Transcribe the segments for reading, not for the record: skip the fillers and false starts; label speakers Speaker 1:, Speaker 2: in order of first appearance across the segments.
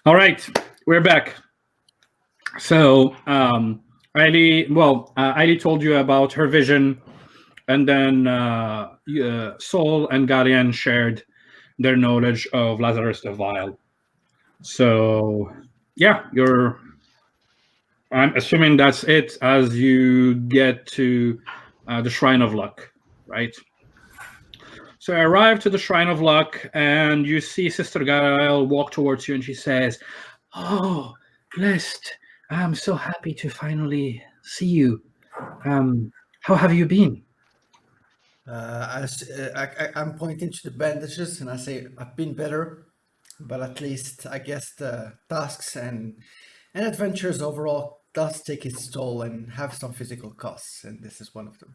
Speaker 1: All right, we're back. So, Eileen told you about her vision, and then Saul and Galian shared their knowledge of Lazarus the Vile. So, yeah, you're. I'm assuming that's it as you get to the Shrine of Luck, right? So I arrive to the Shrine of Luck, and you see Sister Gael walk towards you, and she says, "Oh, blessed! I'm so happy to finally see you. How have you been?"
Speaker 2: I'm pointing to the bandages and I say, I've been better, but at least I guess the tasks and adventures overall does take its toll and have some physical costs, and this is one of them.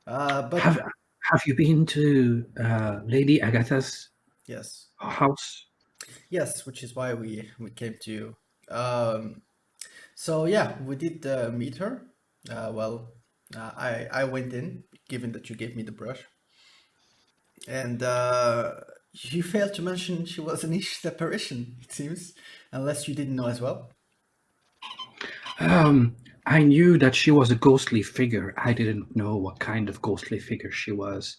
Speaker 2: But
Speaker 1: Have you been to Lady Agatha's
Speaker 2: yes,
Speaker 1: house?
Speaker 2: yes, which is why we came to you. Um, so yeah, we did meet her. I went in, given that you gave me the brush. And you failed to mention she was an Ishta apparition, it seems, unless you didn't know as well.
Speaker 1: Um, I knew that she was a ghostly figure. I didn't know what kind of ghostly figure she was.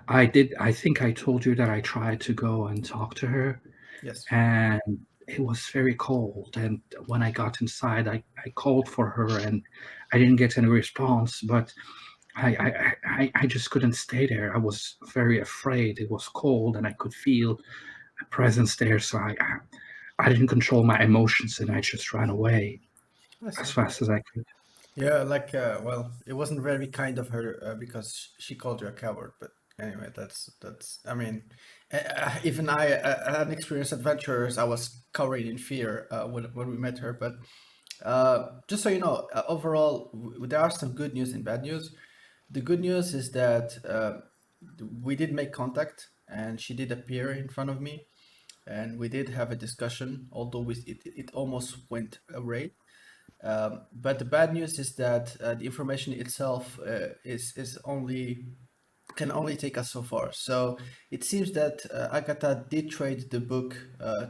Speaker 1: I did. I think I told you that I tried to go and talk to her,
Speaker 2: Yes.
Speaker 1: and it was very cold. And when I got inside, I called for her, and I didn't get any response. But I just couldn't stay there. I was very afraid. It was cold, and I could feel a presence there. So I didn't control my emotions, and I just ran away
Speaker 2: I see.
Speaker 1: as fast as I could.
Speaker 2: Yeah, it wasn't very kind of her because she called you a coward. But anyway, that's. I mean, even I had an experienced adventurers. I was cowering in fear when we met her. But just so you know, overall, there are some good news and bad news. The good news is that we did make contact, and she did appear in front of me, and we did have a discussion. Although it almost went awry. But the bad news is that the information itself is only can only take us so far. So it seems that Agatha did trade the book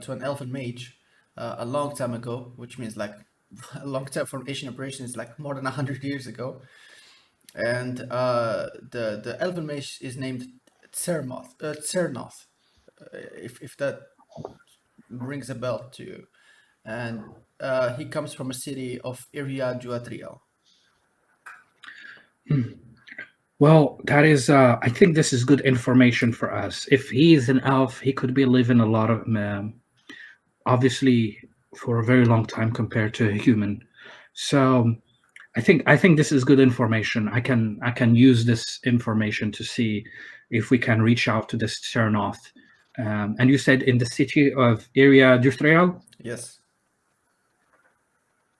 Speaker 2: to an elven mage a long time ago, which means like a long time for Asian operations, like more than 100 years ago. And the elven mage is named Tsernoth, if that rings a bell to you. And he comes from a city of Iria Duatriel.
Speaker 1: Well, that is. I think this is good information for us. If he is an elf, he could be living a lot of, obviously, for a very long time compared to a human. So I think this is good information. I can use this information to see if we can reach out to this Chernoth. And you said in the city of Area Duatriel?
Speaker 2: Yes,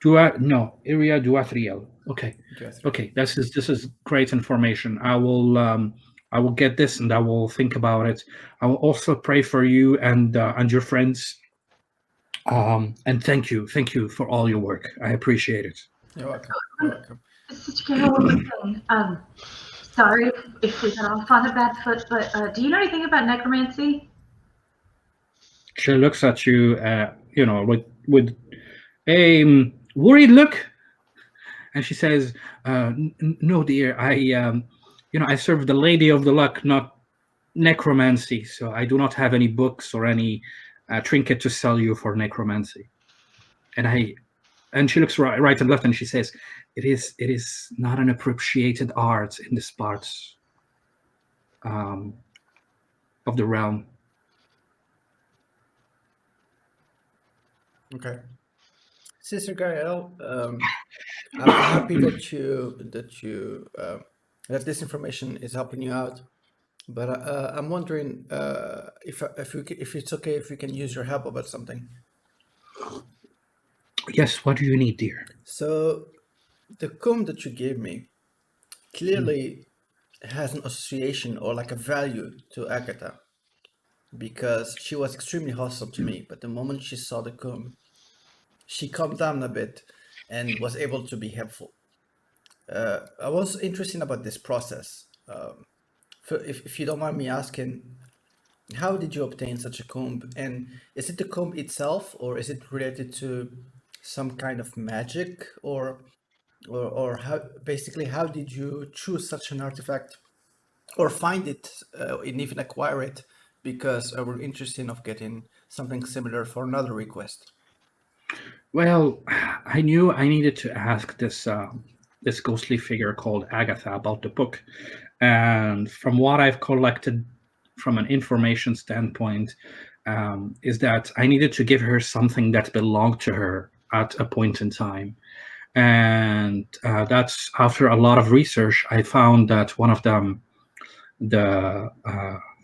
Speaker 1: Area Duatriel. Okay,
Speaker 2: Duatriel.
Speaker 1: okay. This is great information. I will get this and I will think about it. I will also pray for you and your friends. And thank you for all your work. I appreciate it.
Speaker 2: You're welcome. You're welcome.
Speaker 3: Sister Carol, one more thing. Sorry if we got off on a bad foot, but do you know anything about necromancy?
Speaker 1: She looks at you, with a worried look, and she says, "No, dear, I serve the Lady of the Luck, not necromancy. So I do not have any books or any trinket to sell you for necromancy." And she looks right and left, and she says, "It is not an appreciated art in this part um, of the realm."
Speaker 2: Okay. Sister Gael, I'm happy that this information is helping you out. But I'm wondering if it's okay if we can use your help about something.
Speaker 1: Yes, what do you need, dear?
Speaker 2: So the comb that you gave me clearly has an association or like a value to Agatha because she was extremely hostile to me. But the moment she saw the comb, she calmed down a bit and was able to be helpful. I was interested about this process. If you don't mind me asking, How did you obtain such a comb? And is it the comb itself, or is it related to some kind of magic, or how? Basically, how did you choose such an artifact, or find it, and even acquire it? Because we're interested of getting something similar for another request.
Speaker 1: Well, I knew I needed to ask this ghostly figure called Agatha about the book, and from what I've collected from an information standpoint, is that I needed to give her something that belonged to her at a point in time. And that's after a lot of research, I found that one of them, the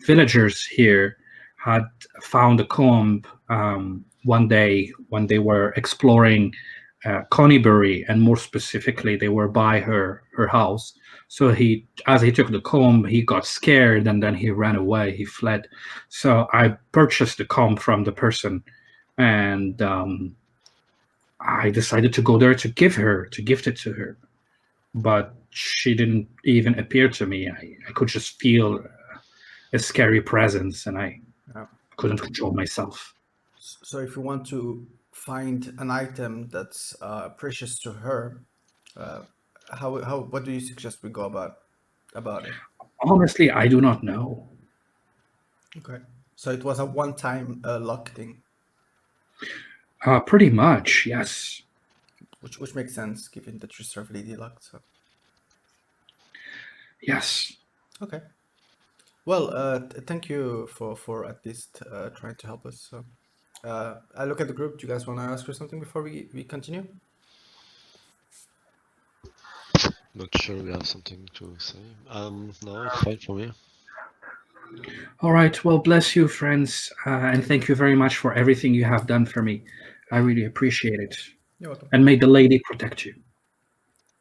Speaker 1: villagers here, had found a comb one day when they were exploring Coneybury, and more specifically, they were by her house. So as he took the comb, he got scared and then he ran away. He fled. So I purchased the comb from the person, and I decided to go there to gift it to her. But she didn't even appear to me. I could just feel a scary presence, and I couldn't control myself.
Speaker 2: So, if you want to find an item that's precious to her, what do you suggest we go about it?
Speaker 1: Honestly, I do not know.
Speaker 2: Okay. So it was a one-time luck thing,
Speaker 1: Pretty much, yes.
Speaker 2: which makes sense given that you serve Lady Luck. So
Speaker 1: Yes.
Speaker 2: okay. Well, thank you for at least trying to help us. So I look at the group. Do you guys want to ask her something before we continue?
Speaker 4: Not sure we have something to say. No, it's fine for me.
Speaker 1: All right. Well, bless you, friends, and thank you very much for everything you have done for me. I really appreciate it.
Speaker 2: You're welcome.
Speaker 1: And may the lady protect you.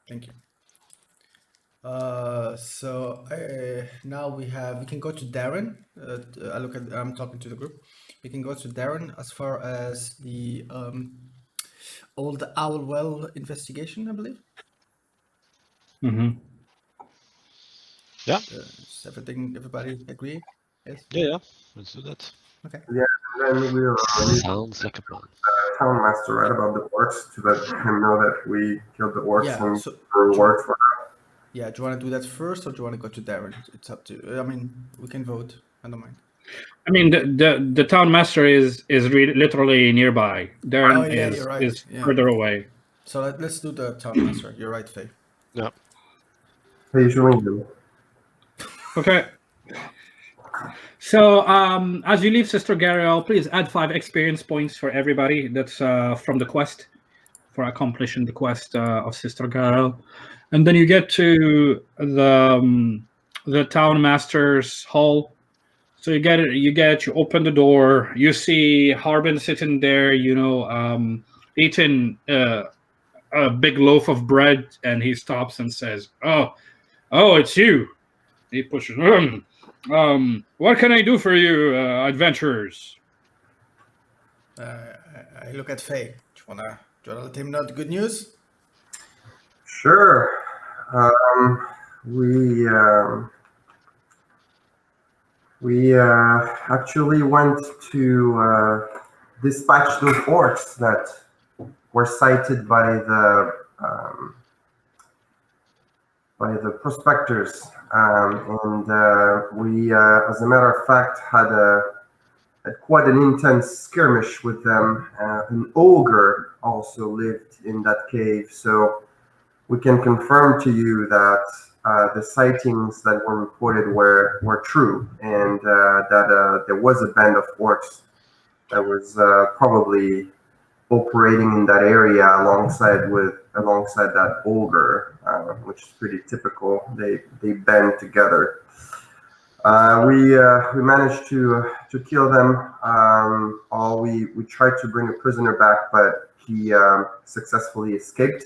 Speaker 2: Thank you. So now we can go to Darren. I'm talking to the group. We can go to Darren as far as the old owl well investigation, I believe.
Speaker 1: Mm-hmm.
Speaker 4: Yeah.
Speaker 2: Does everybody agree? Yes.
Speaker 4: Yeah. Let's do that.
Speaker 2: Okay.
Speaker 5: Yeah, and then we'll
Speaker 4: Sounds like a plan.
Speaker 5: town master right about the orcs to let him know that we killed the orcs
Speaker 2: Yeah,
Speaker 5: and
Speaker 2: so-
Speaker 5: reward for
Speaker 2: Yeah. Do you want to do that first, or do you want to go to Darren? It's up to you. I mean, we can vote. I don't mind.
Speaker 1: I mean, the town master is literally nearby. Darren
Speaker 2: Oh, yeah, you're right.
Speaker 1: is
Speaker 2: Yeah.
Speaker 1: further away.
Speaker 2: So let's do the town master. You're right, Faye.
Speaker 4: Yeah.
Speaker 5: Hey, Julian.
Speaker 1: Okay. So, as you leave Sister Gariel, please add 5 experience points for everybody that's from the quest, for accomplishing the quest of Sister Gariel. And then you get to the town master's hall. So you open the door, you see Harbin sitting there, eating a big loaf of bread, and he stops and says, "Oh, it's you." He pushes, what can I do for you, adventurers?
Speaker 2: I look at Faye. Do you wanna let him know the good news?
Speaker 5: Sure. We actually went to dispatch those orcs that were sighted by the prospectors, and we, as a matter of fact, had quite an intense skirmish with them. An ogre also lived in that cave, so we can confirm to you that the sightings that were reported were true, and that there was a band of orcs that was probably operating in that area alongside that ogre, which is pretty typical. They band together. We managed to kill them. We tried to bring a prisoner back, but he successfully escaped.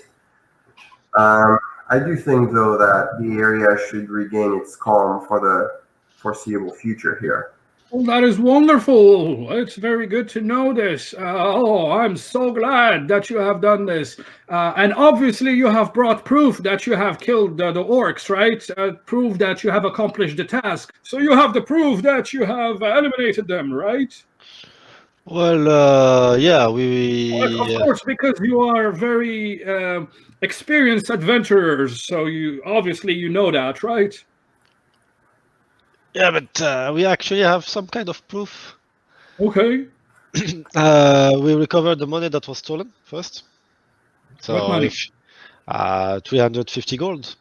Speaker 5: I do think, though, that the area should regain its calm for the foreseeable future here.
Speaker 1: Well, that is wonderful. It's very good to know this. I'm so glad that you have done this. And obviously, you have brought proof that you have killed the orcs, right? Proof that you have accomplished the task. So you have the proof that you have eliminated them, right?
Speaker 4: Well, yeah,
Speaker 1: Of course, because you are very experienced adventurers. So you know that, right?
Speaker 4: yeah, but we actually have some kind of proof.
Speaker 1: Okay.
Speaker 4: We recovered the money that was stolen first. So
Speaker 1: What money?
Speaker 4: if 350 gold.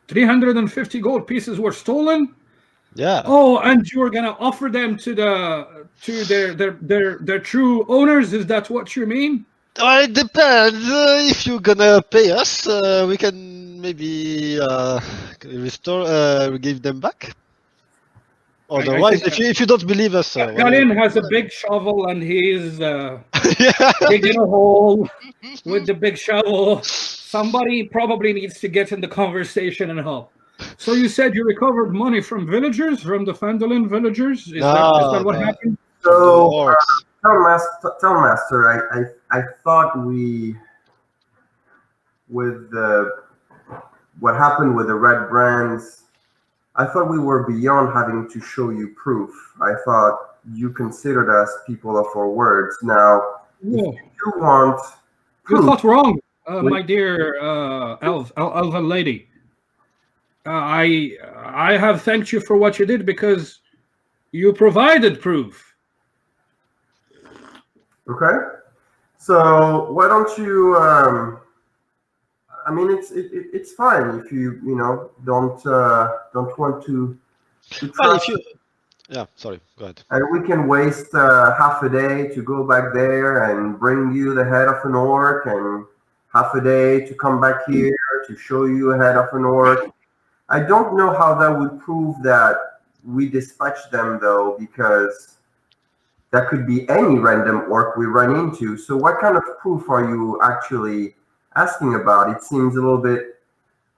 Speaker 1: 350 gold pieces were stolen.
Speaker 4: Yeah.
Speaker 1: Oh, and you were gonna offer them to their true owners? Is that what you mean?
Speaker 4: Well, it depends. If you're gonna pay us, we can maybe give them back. Otherwise,
Speaker 1: think,
Speaker 4: if you don't believe us,
Speaker 1: Galin has a big shovel and he's
Speaker 4: yeah.
Speaker 1: digging a hole with the big shovel. Somebody probably needs to get in the conversation and help. So you said you recovered money from villagers, from the Fandolin villagers? Is that what happened?
Speaker 5: So, Town Master, I thought with what happened with the red brands, I thought we were beyond having to show you proof. I thought you considered us people of our words. Now,
Speaker 1: Whoa.
Speaker 5: if you want
Speaker 1: You
Speaker 5: proof,
Speaker 1: thought wrong, my dear elven lady. I have thanked you for what you did because you provided proof.
Speaker 5: okay? So why don't you? I mean, it's fine if you don't want to
Speaker 4: Well,
Speaker 5: trust.
Speaker 4: yeah, sorry, go ahead.
Speaker 5: And we can waste half a day to go back there and bring you the head of an orc, and half a day to come back here to show you a head of an orc. I don't know how that would prove that we dispatched them, though, because that could be any random orc we run into. So what kind of proof are you actually asking about? It seems a little bit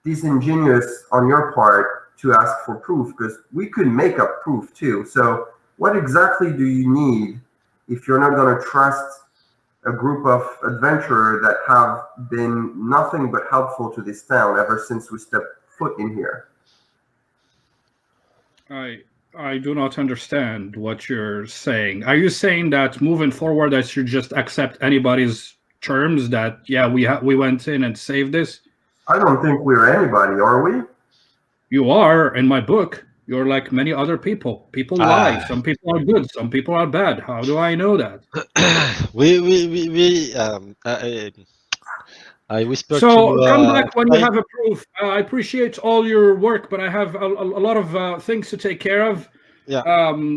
Speaker 5: disingenuous on your part to ask for proof, because we could make up proof too. So what exactly do you need if you're not going to trust a group of adventurers that have been nothing but helpful to this town ever since we stepped foot in here?
Speaker 1: I do not understand what you're saying. Are you saying that moving forward I should just accept anybody's terms that we went in and saved this?
Speaker 5: I don't think we're anybody, are we?
Speaker 1: You are in my book. You're like many other people. People lie. Some people are good. Some people are bad. How do I know that?
Speaker 4: I whispered
Speaker 1: so
Speaker 4: to.
Speaker 1: Come back when you have a proof. I appreciate all your work, but I have a lot of things to take care of.
Speaker 4: Yeah.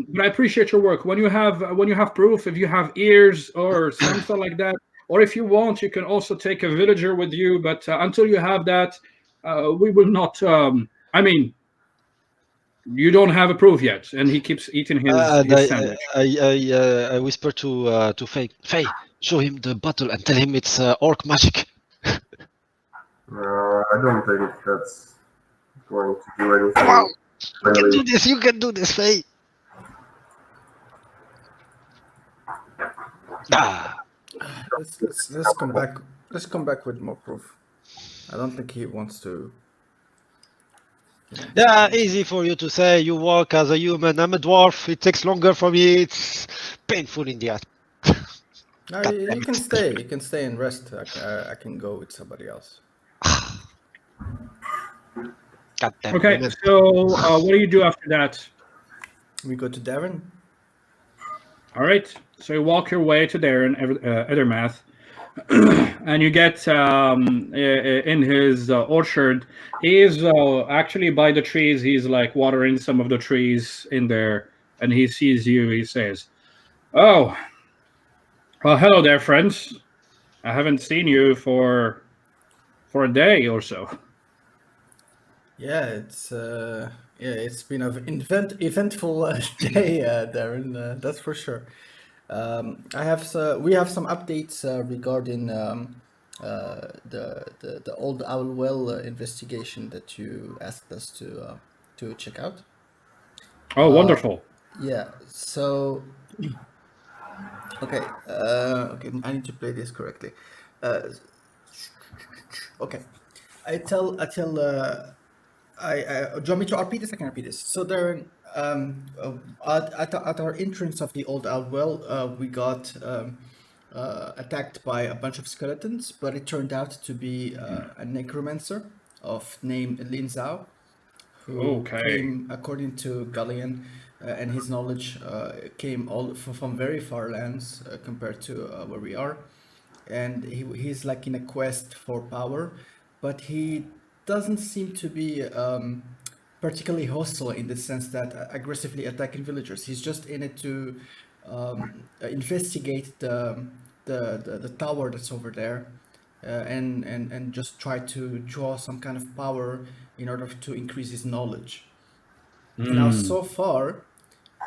Speaker 1: But I appreciate your work. When you have proof, if you have ears or something like that, or if you want, you can also take a villager with you. But until you have that, we will not. You don't have a proof yet, and he keeps eating his sandwich.
Speaker 4: I whispered to Faye. Faye, show him the bottle and tell him it's orc magic.
Speaker 5: I don't think that's going to do anything.
Speaker 4: Wow. You can do this. You can do this, Faye.
Speaker 2: Let's come back. Let's come back with more proof. I don't think he wants to.
Speaker 4: Yeah, easy for you to say. You walk as a human. I'm a dwarf. It takes longer for me. It's painful in the ass.
Speaker 2: No, you can stay. You can stay and rest. I can go with somebody else.
Speaker 1: Okay, so what do you do after that?
Speaker 2: We go to Darren.
Speaker 1: All right, so you walk your way to Darren, Ethermath, and you get in his orchard. He is actually by the trees. He's like watering some of the trees in there, and he sees you. He says, "Oh, well, hello there, friends. I haven't seen you for a day or so."
Speaker 2: Yeah, it's been an eventful day, Darren. That's for sure. We have some updates regarding the old owl well investigation that you asked us to check out.
Speaker 1: Oh, wonderful!
Speaker 2: Yeah. So okay. Okay. I need to play this correctly. Okay. I tell. Do you want me to repeat this? I can repeat this. So there, at our entrance of the old Outwell, we got attacked by a bunch of skeletons, but it turned out to be a necromancer of name Lin Zhao, who
Speaker 1: Okay.
Speaker 2: came, according to Gallian and his knowledge, came all from very far lands compared to where we are, and he's like in a quest for power, but he doesn't seem to be particularly hostile in the sense that aggressively attacking villagers. He's just in it to investigate the tower that's over there, and just try to draw some kind of power in order to increase his knowledge. And now, so far,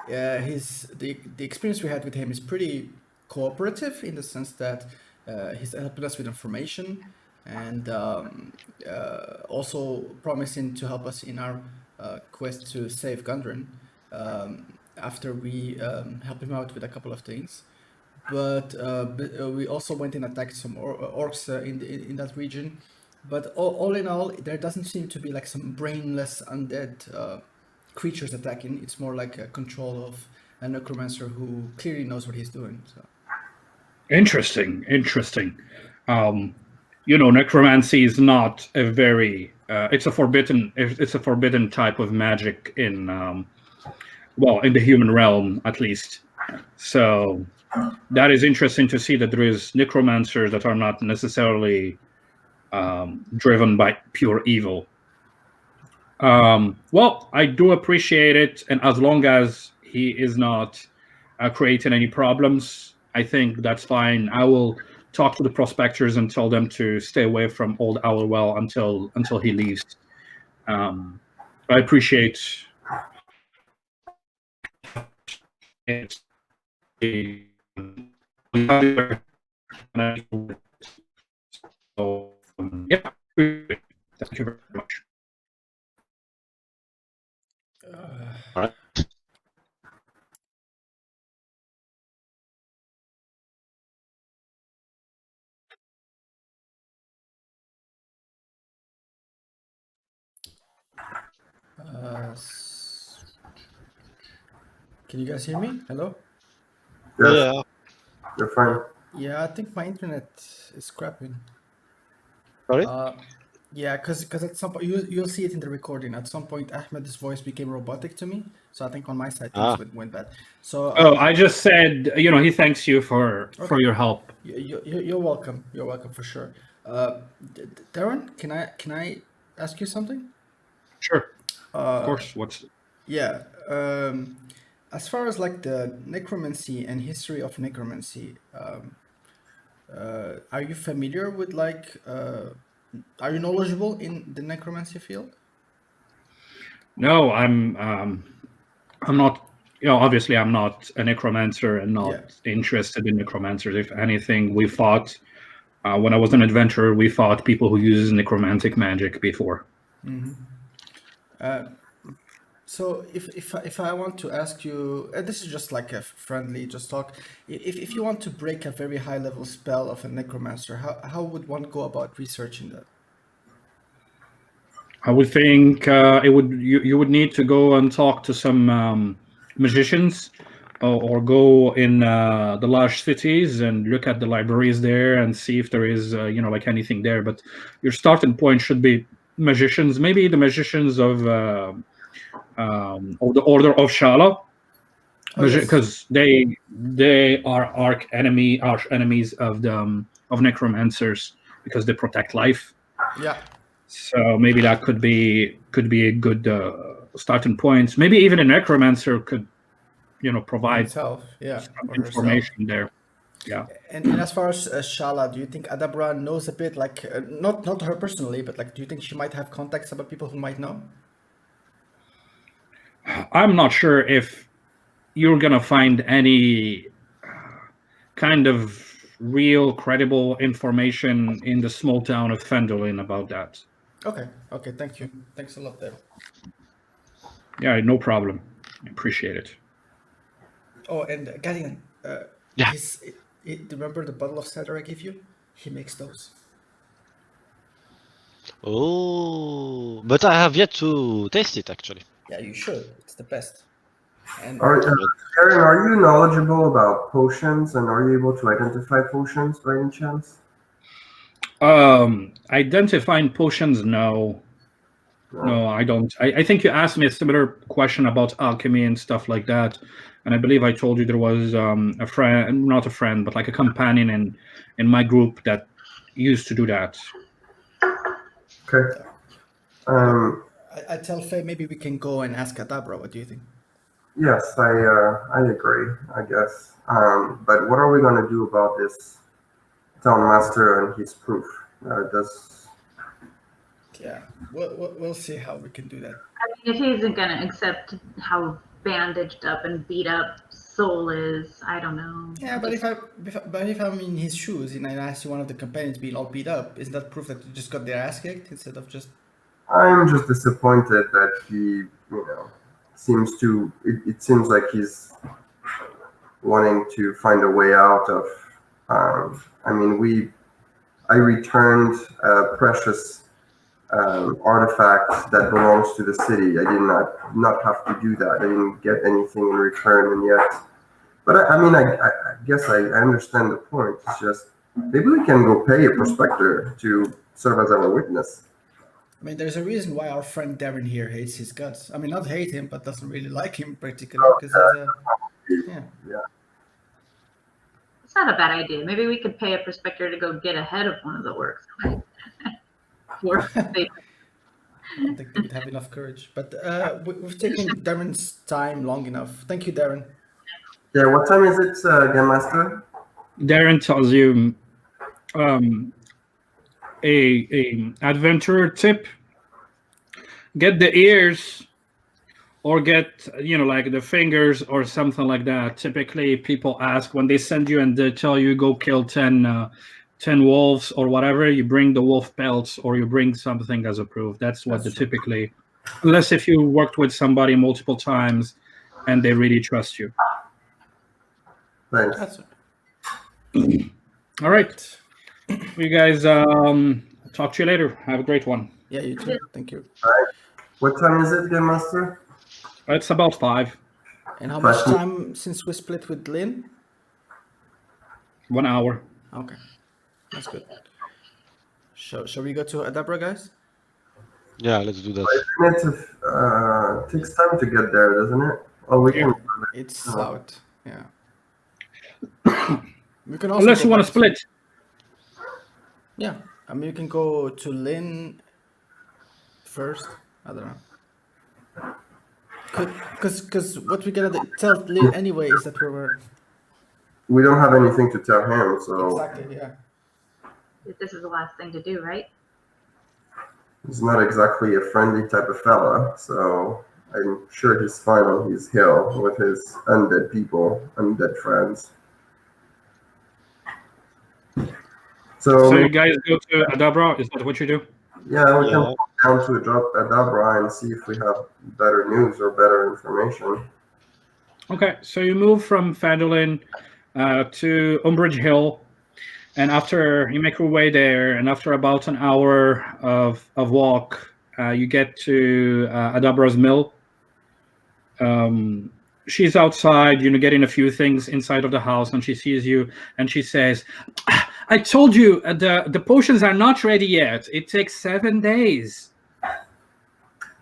Speaker 2: the experience we had with him is pretty cooperative in the sense that he's helping us with information, and also promising to help us in our quest to save Gundren after we help him out with a couple of things. But we also went and attacked some orcs in that region. But all in all, there doesn't seem to be like some brainless undead creatures attacking. It's more like a control of a necromancer who clearly knows what he's doing. So.
Speaker 1: Interesting. Necromancy is not a very. It's a forbidden type of magic in, in the human realm at least. So that is interesting to see that there is necromancers that are not necessarily driven by pure evil. I do appreciate it, and as long as he is not creating any problems, I think that's fine. I will talk to the prospectors and tell them to stay away from Old Owlwell until he leaves. I appreciate it. So, yeah, thank you very much.
Speaker 4: All right.
Speaker 2: Can you guys hear me? Hello?
Speaker 5: Yes,
Speaker 4: Yeah.
Speaker 5: you're fine.
Speaker 2: Yeah, I think my internet is scrapping.
Speaker 4: Sorry?
Speaker 2: Yeah, because at some point you'll see it in the recording. At some point, Ahmed's voice became robotic to me, so I think on my side things went bad. So
Speaker 1: I just said, he thanks you for your help.
Speaker 2: You're welcome. You're welcome for sure. Darren, can I ask you something?
Speaker 1: Sure. Of course.
Speaker 2: Yeah. As far as like the necromancy and history of necromancy, are you familiar with are you knowledgeable in the necromancy field?
Speaker 1: No, I'm not. Obviously, I'm not a necromancer and not interested in necromancers. If anything, we fought when I was an adventurer. We fought people who use necromantic magic before.
Speaker 2: Mm-hmm. So if I want to ask you, this is just like a friendly just talk. If you want to break a very high level spell of a necromancer, how would one go about researching that?
Speaker 1: I would think you would need to go and talk to some magicians, or go in the large cities and look at the libraries there and see if there is like anything there. But your starting point should be magicians, maybe the magicians of the Order of Shala, because they are arch enemies of necromancers, because they protect life.
Speaker 2: Yeah.
Speaker 1: So maybe that could be a good starting point. Maybe even a necromancer could, provide
Speaker 2: some
Speaker 1: information there. Yeah.
Speaker 2: And as far as Shala, do you think Adabra knows a bit? Like, not her personally, but like, do you think she might have contacts about people who might know?
Speaker 1: I'm not sure if you're gonna find any kind of real credible information in the small town of Fendolin about that.
Speaker 2: Okay, thank you. Thanks a lot there.
Speaker 1: Yeah, no problem. I appreciate it.
Speaker 2: Oh, and Gadian,
Speaker 4: Yeah.
Speaker 2: remember the bottle of cider I gave you? He makes those.
Speaker 4: Oh, but I have yet to taste it actually.
Speaker 2: Yeah, you should. It's the best. And
Speaker 5: Aaron, are you knowledgeable about potions, and are you able to identify potions by any chance?
Speaker 1: Identifying potions, no. No, I don't. I think you asked me a similar question about alchemy and stuff like that, and I believe I told you there was a friend, not a friend, but like a companion in my group that used to do that.
Speaker 5: Okay.
Speaker 2: I tell Faye maybe we can go and ask Adabra. What do you think?
Speaker 5: Yes, I agree, I guess. But what are we going to do about this town master and his proof?
Speaker 2: Yeah, we'll see how we can do that.
Speaker 3: I mean, if he isn't gonna accept how bandaged up and beat up Soul is, I don't know.
Speaker 2: Yeah, but if I'm in his shoes and I see one of the companions being all beat up, isn't that proof that you just got their ass kicked instead of just?
Speaker 5: I'm just disappointed that he, seems to. It seems like he's wanting to find a way out of. I returned a precious artifact that belongs to the city. I did not have to do that. I didn't get anything in return, and yet. But I guess I understand the point. It's just maybe we can go pay a prospector to serve as our witness.
Speaker 2: I mean, there's a reason why our friend Darren here hates his guts. I mean, not hate him, but doesn't really like him particularly because
Speaker 5: Yeah.
Speaker 3: It's not a bad idea. Maybe we could pay a prospector to go get ahead of one of the orcs.
Speaker 2: I don't think they would have enough courage. But we've taken Darren's time long enough. Thank you, Darren.
Speaker 5: Yeah, what time is it, Game Master?
Speaker 1: Darren tells you a adventurer tip: get the ears, or get like the fingers or something like that. Typically, people ask when they send you and they tell you go kill 10 wolves or whatever. You bring the wolf pelts or you bring something as a proof. That's what typically, unless if you worked with somebody multiple times and they really trust you.
Speaker 5: Thanks.
Speaker 1: All right. You guys, talk to you later. Have a great one.
Speaker 2: Yeah, you too. Thank you.
Speaker 5: All right. What time is it, Game Master?
Speaker 1: It's about 5.
Speaker 2: And how much time since we split with Lynn?
Speaker 1: 1 hour.
Speaker 2: Okay, that's good. Shall we go to Adabra, guys?
Speaker 4: Yeah, let's do that.
Speaker 5: It takes time to get there, doesn't it? Oh, we can.
Speaker 2: It's out. Yeah. We can also
Speaker 1: Unless you want to split.
Speaker 2: Yeah, I mean, you can go to Lynn first. I don't know. Because what we're gonna tell Lynn anyway is that
Speaker 5: we don't have anything to tell him, so
Speaker 2: exactly, yeah.
Speaker 3: This is the last thing to do, right?
Speaker 5: he's not exactly a friendly type of fella. So I'm sure he's fine on his hill with his undead people, undead friends.
Speaker 1: So you guys go to Adabra? Is that what you do?
Speaker 5: Yeah, we can go down to Adabra and see if we have better news or better information.
Speaker 1: Okay, so you move from Fandolin to Umbridge Hill, and after you make your way there, and after about an hour of walk, you get to Adabra's mill. She's outside, getting a few things inside of the house, and she sees you, and she says, I told you, the potions are not ready yet. It takes 7 days.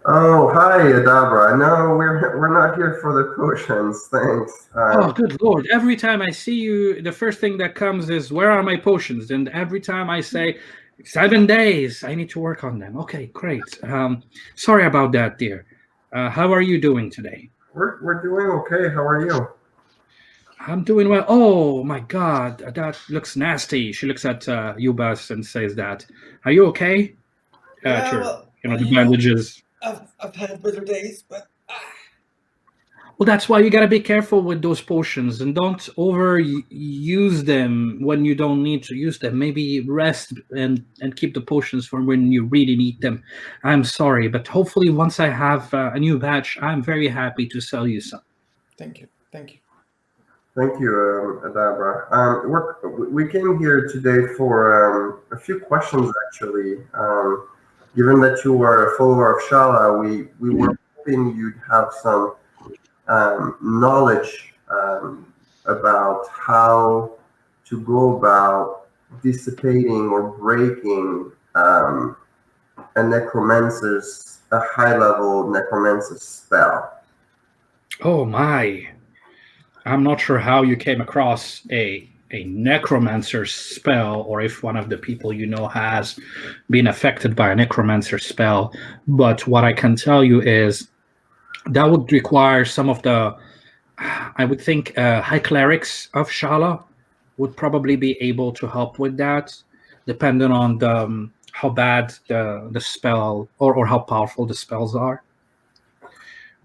Speaker 5: Oh, hi, Adabra. No, we're not here for the potions. Thanks.
Speaker 1: Oh, good Lord. Every time I see you, the first thing that comes is, where are my potions? And every time I say, 7 days, I need to work on them. Okay, great. Sorry about that, dear. How are you doing today?
Speaker 5: We're doing okay. How are you?
Speaker 1: I'm doing well. Oh, my God. That looks nasty. She looks at Ubas and says that. Are you okay?
Speaker 2: Yeah,
Speaker 1: Sure.
Speaker 2: well,
Speaker 1: The bandages.
Speaker 2: I've had better days, but
Speaker 1: Well, that's why you got to be careful with those potions and don't overuse them when you don't need to use them. Maybe rest and keep the potions for when you really need them. I'm sorry, but hopefully once I have a new batch, I'm very happy to sell you some.
Speaker 2: thank you.
Speaker 5: Thank you, Adabra. We came here today for a few questions, actually. Given that you are a follower of Shala, we were hoping you'd have some knowledge about how to go about dissipating or breaking a high-level necromancer's spell.
Speaker 1: Oh my. I'm not sure how you came across a necromancer spell, or if one of the people you know has been affected by a necromancer spell. But what I can tell you is that would require some of the, I would think, high clerics of Shala would probably be able to help with that, depending on the how bad the spell or how powerful the spells are.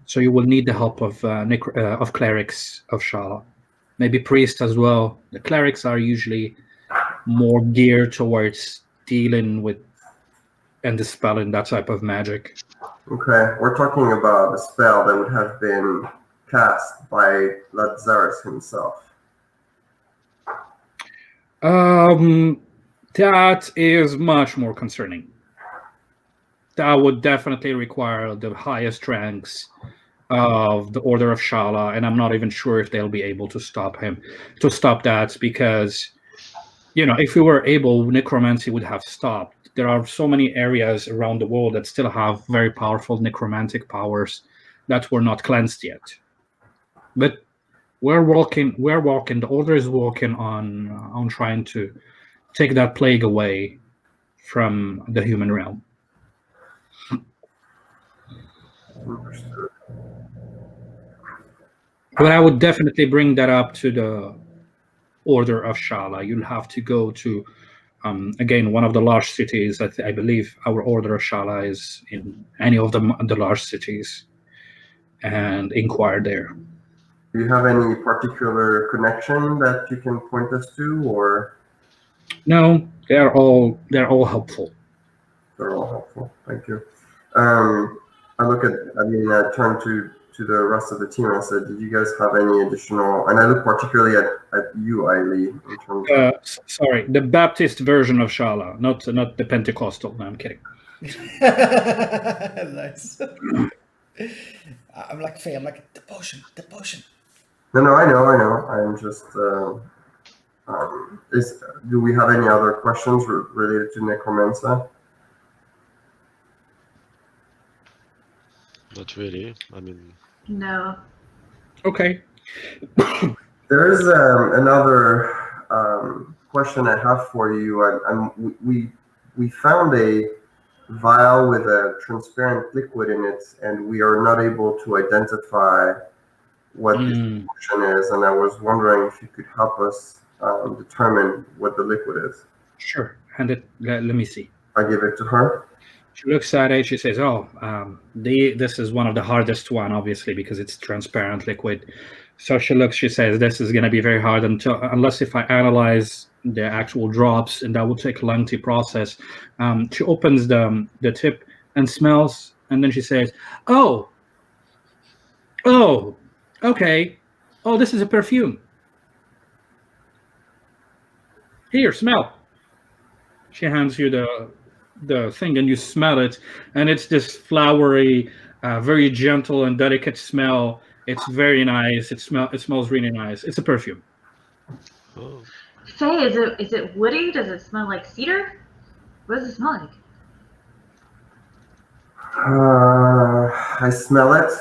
Speaker 1: So you will need the help of clerics of Shala, maybe priests as well. The clerics are usually more geared towards dealing with and dispelling that type of magic.
Speaker 5: Okay, we're talking about a spell that would have been cast by Lazarus himself.
Speaker 1: That is much more concerning. That would definitely require the highest ranks of the Order of Shala, and I'm not even sure if they'll be able to stop that, because, you know, if we were able, necromancy would have stopped. There are so many areas around the world that still have very powerful necromantic powers that were not cleansed yet. But we're walking, the Order is working on trying to take that plague away from the human realm.
Speaker 5: Understood.
Speaker 1: But I would definitely bring that up to the Order of Shala. You'll have to go to, again, one of the large cities. I believe our Order of Shala is in any of the large cities, and inquire there.
Speaker 5: Do you have any particular connection that you can point us to, or?
Speaker 1: No, they're all helpful.
Speaker 5: They're all helpful. Thank you. I turned to the rest of the team and I said, did you guys have any additional, and I look particularly at you, Ailey, in terms of...
Speaker 1: Sorry, the Baptist version of Shala, not the Pentecostal. No, I'm kidding.
Speaker 2: Nice. I'm like Faye, I'm like, the potion.
Speaker 5: No, I know. I'm just, do we have any other questions related to necromancer?
Speaker 4: Not really. I mean,
Speaker 3: No.
Speaker 1: Okay.
Speaker 5: There is another question I have for you. We found a vial with a transparent liquid in it, and we are not able to identify what this potion is. And I was wondering if you could help us determine what the liquid is.
Speaker 1: Sure. Hand it. Let me see.
Speaker 5: I give it to her.
Speaker 1: She looks at it. She says, "Oh, this is one of the hardest one, obviously, because it's transparent liquid." So she looks. She says, "This is going to be very hard unless if I analyze the actual drops, and that will take a lengthy process." She opens the tip and smells, and then she says, "Oh, okay. Oh, this is a perfume. Here, smell." She hands you the thing, and you smell it, and it's this flowery, very gentle and delicate smell. It's very nice. It smells really nice. It's a perfume.
Speaker 4: oh.
Speaker 3: Faye, is it woody? Does it smell like cedar? What does it smell like?
Speaker 5: I smell it.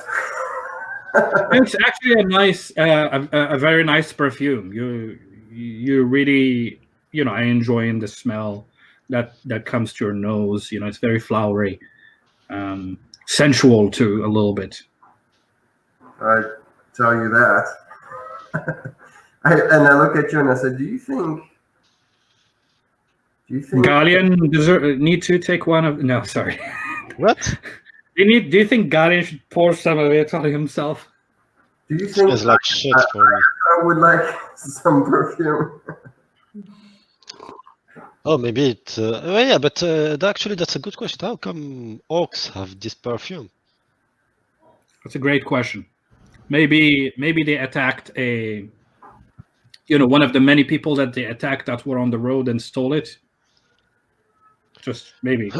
Speaker 1: It's actually a nice, a very nice perfume. You really, I enjoying the smell that comes to your nose. It's very flowery, sensual too, a little bit.
Speaker 5: I tell you that. I look at you and I said, do you think
Speaker 1: Galleon need to take one of? No, sorry.
Speaker 4: What?
Speaker 1: Do you think Galleon should pour some of it on himself?
Speaker 5: Do you think
Speaker 4: It's like shit for me.
Speaker 5: I would like some perfume?
Speaker 4: Oh, maybe it. Well, yeah, but actually, that's a good question. How come orcs have this perfume?
Speaker 1: That's a great question. Maybe they attacked a one of the many people that they attacked that were on the road and stole it? Just maybe.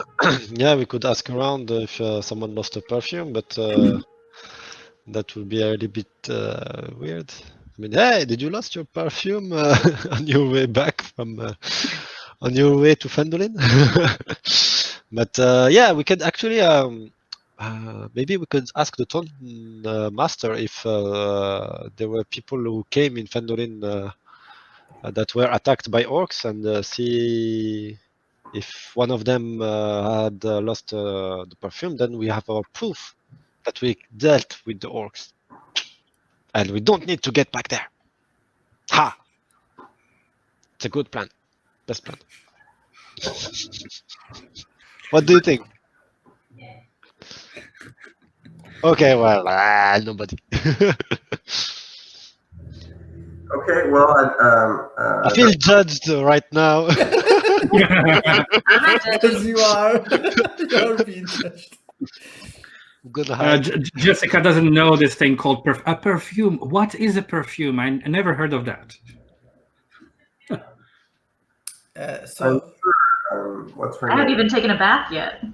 Speaker 4: Yeah, we could ask around if someone lost a perfume, but that would be a little bit weird. I mean, hey, did you lost your perfume on your way back from on your way to Fendolin? But yeah, we could actually maybe we could ask the town master if there were people who came in Fendolin that were attacked by orcs and see if one of them had lost the perfume. Then we have our proof that we dealt with the orcs, and we don't need to get back there. Ha! It's a good plan. Best plan. What do you think? Okay, well, nobody.
Speaker 5: Okay, well,
Speaker 4: I feel judged right now.
Speaker 3: I'm not judging.
Speaker 2: Because you are. You're being judged.
Speaker 4: I'm gonna hide.
Speaker 1: Jessica doesn't know this thing called a perfume. What is a perfume? I never heard of that.
Speaker 2: So
Speaker 5: what's her
Speaker 3: I haven't
Speaker 5: name?
Speaker 3: even taken a bath yet.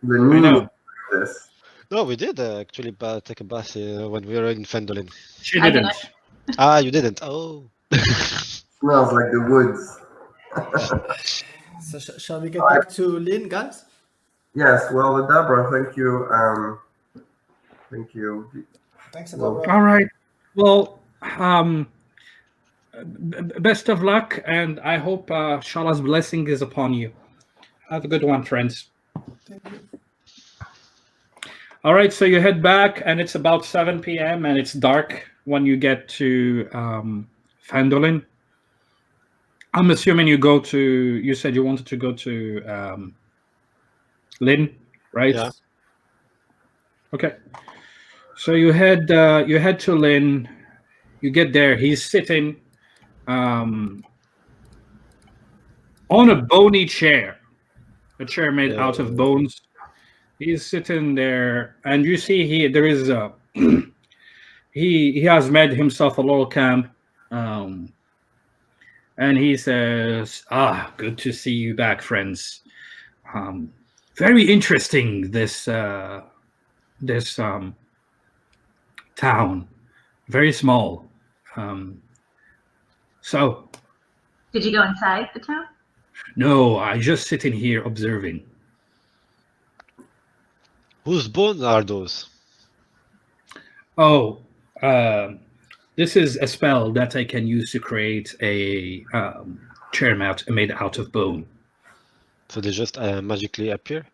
Speaker 5: The
Speaker 1: I
Speaker 5: new
Speaker 1: know.
Speaker 5: this.
Speaker 4: No, we did actually take a bath when we were in Fendolin.
Speaker 1: She
Speaker 3: I
Speaker 1: didn't.
Speaker 4: Ah, you didn't. Oh.
Speaker 5: Smells like the woods.
Speaker 2: So shall we get back to Lynn, guys?
Speaker 5: Yes, well, Deborah, thank you. Thank you.
Speaker 2: Thanks,
Speaker 5: Well,
Speaker 2: Adora.
Speaker 1: All right. Well, best of luck, and I hope Shala's blessing is upon you. Have a good one, friends.
Speaker 2: Thank you.
Speaker 1: All right, so you head back, and it's about 7 p.m., and it's dark when you get to Fandolin. I'm assuming you said you wanted to go to Lynn, right?
Speaker 4: Yeah.
Speaker 1: Okay. So you head to Lynn. You get there. He's sitting on a bony chair, a chair made out of bones. He's sitting there, and you see there is a he has made himself a little camp, and he says, good to see you back, friends. Very interesting, this town, very small. So
Speaker 3: Did you go inside the town?
Speaker 1: no, I just sitting here observing.
Speaker 4: Whose bones are those?
Speaker 1: Oh, this is a spell that I can use to create a chair mat made out of bone.
Speaker 4: So they just magically appear?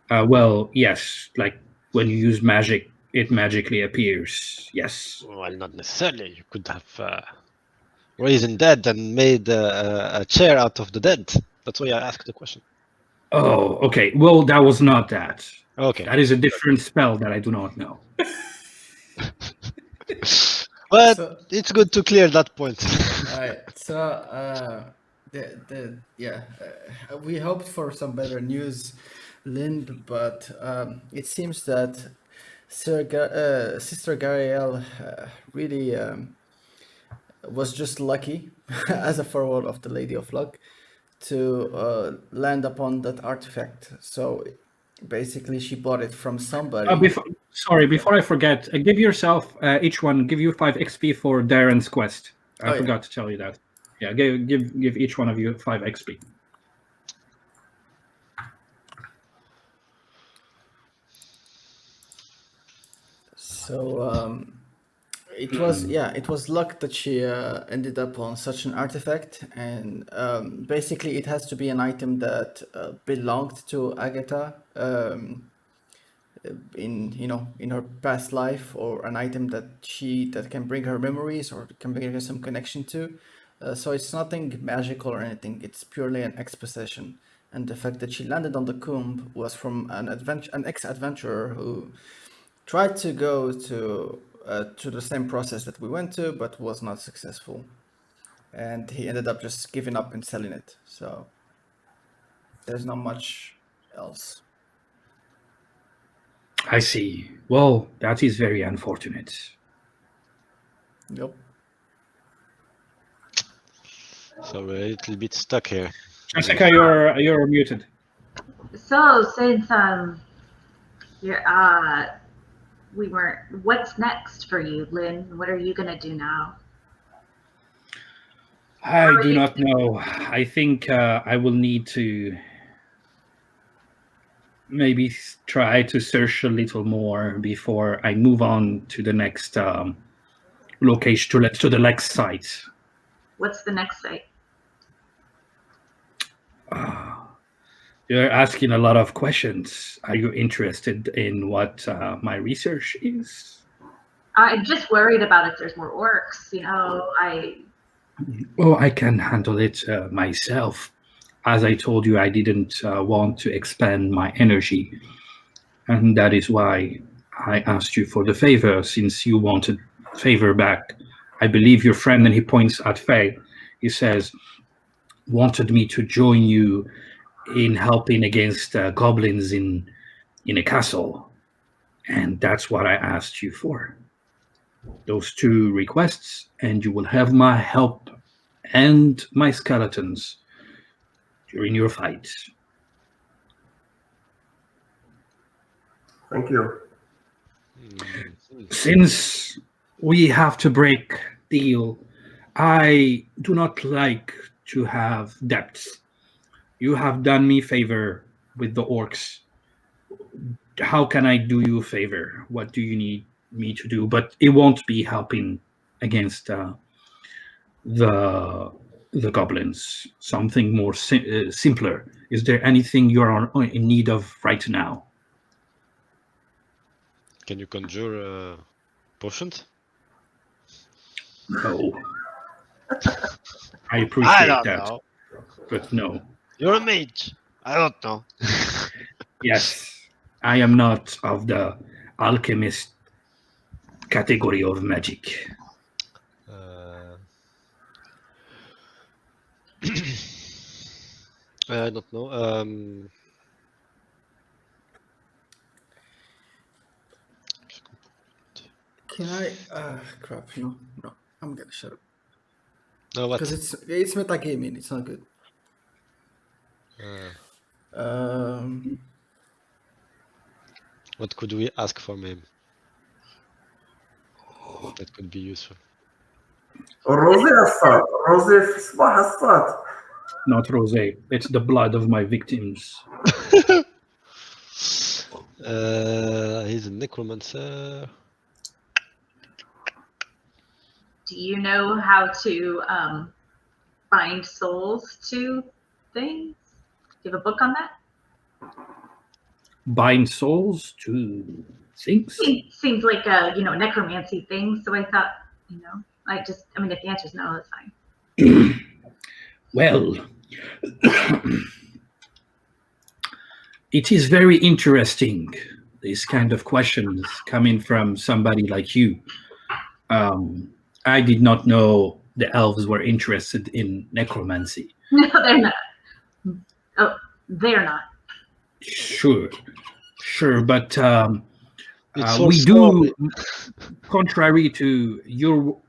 Speaker 1: Well, yes, like when you use magic, it magically appears. Yes.
Speaker 4: Well, not necessarily. You could have risen dead and made a chair out of the dead. That's why I asked the question.
Speaker 1: Oh, okay. Well, that was not that.
Speaker 4: Okay.
Speaker 1: That is a different spell that I do not know.
Speaker 4: But
Speaker 2: So-
Speaker 4: it's good to clear that point.
Speaker 2: All right. So we hoped for some better news, Lind, but it seems that Sister Gariel really was just lucky, as a forward of the Lady of Luck, to land upon that artifact. So basically, she bought it from somebody.
Speaker 1: Before I forget, give yourself each one. Give you 5 XP for Darren's quest. I forgot to tell you that. Yeah, give each one of you 5 XP.
Speaker 2: So it was luck that she ended up on such an artifact, and basically it has to be an item that belonged to Agatha in her past life, or an item that can bring her memories or can bring her some connection to. So it's nothing magical or anything. It's purely an exposition, and the fact that she landed on the Combe was from an ex-adventurer who tried to go to the same process that we went to, but was not successful, and he ended up just giving up and selling it. So there's not much else.
Speaker 1: I see. Well, that is very unfortunate.
Speaker 2: Yep.
Speaker 4: So we're a little bit stuck here.
Speaker 1: Jessica, you're muted.
Speaker 3: So since you're we weren't. What's next for you, Lynn? What are you gonna do now?
Speaker 1: I do not know. I think I will need to maybe try to search a little more before I move on to the next location, to the next site.
Speaker 3: What's the next site?
Speaker 1: You're asking a lot of questions. Are you interested in what my research is?
Speaker 3: I'm just worried about if there's more orcs.
Speaker 1: Oh, I can handle it myself. As I told you, I didn't want to expend my energy. And that is why I asked you for the favor, since you wanted favor back. I believe your friend, and he points at Faye, he says, wanted me to join you in helping against goblins in a castle. And that's what I asked you for. Those 2 requests, and you will have my help and my skeletons during your fight.
Speaker 5: Thank you.
Speaker 1: Since we have to break deal, I do not like to have debts. You have done me favor with the orcs. How can I do you a favor? What do you need me to do? But it won't be helping against the goblins. Something more simpler. Is there anything you're in need of right now?
Speaker 4: Can you conjure potions?
Speaker 1: No. I appreciate that,
Speaker 4: know.
Speaker 1: but no.
Speaker 4: You're a mage. I don't know.
Speaker 1: Yes, I am not of the alchemist category of magic.
Speaker 4: I don't know.
Speaker 2: Can I? Crap. No, I'm gonna shut up.
Speaker 4: No, what?
Speaker 2: Because it's metagaming. It's not good.
Speaker 4: What could we ask from him? That could be useful.
Speaker 5: الروزي الصاد الروزي في الصباح الصاد.
Speaker 1: Not rosé. It's the blood of my victims.
Speaker 4: He's a necromancer.
Speaker 3: Do you know how to bind souls to things? Do you have a book on that?
Speaker 1: Bind souls to things?
Speaker 3: Seems like a necromancy thing. So I thought, if the answer is no, that's fine.
Speaker 1: Well, it is very interesting, these kind of questions coming from somebody like you. I did not know the elves were interested in necromancy.
Speaker 3: No, they're not. Oh, they're not.
Speaker 1: Sure, but
Speaker 4: It's
Speaker 1: we
Speaker 4: also-
Speaker 1: do, contrary to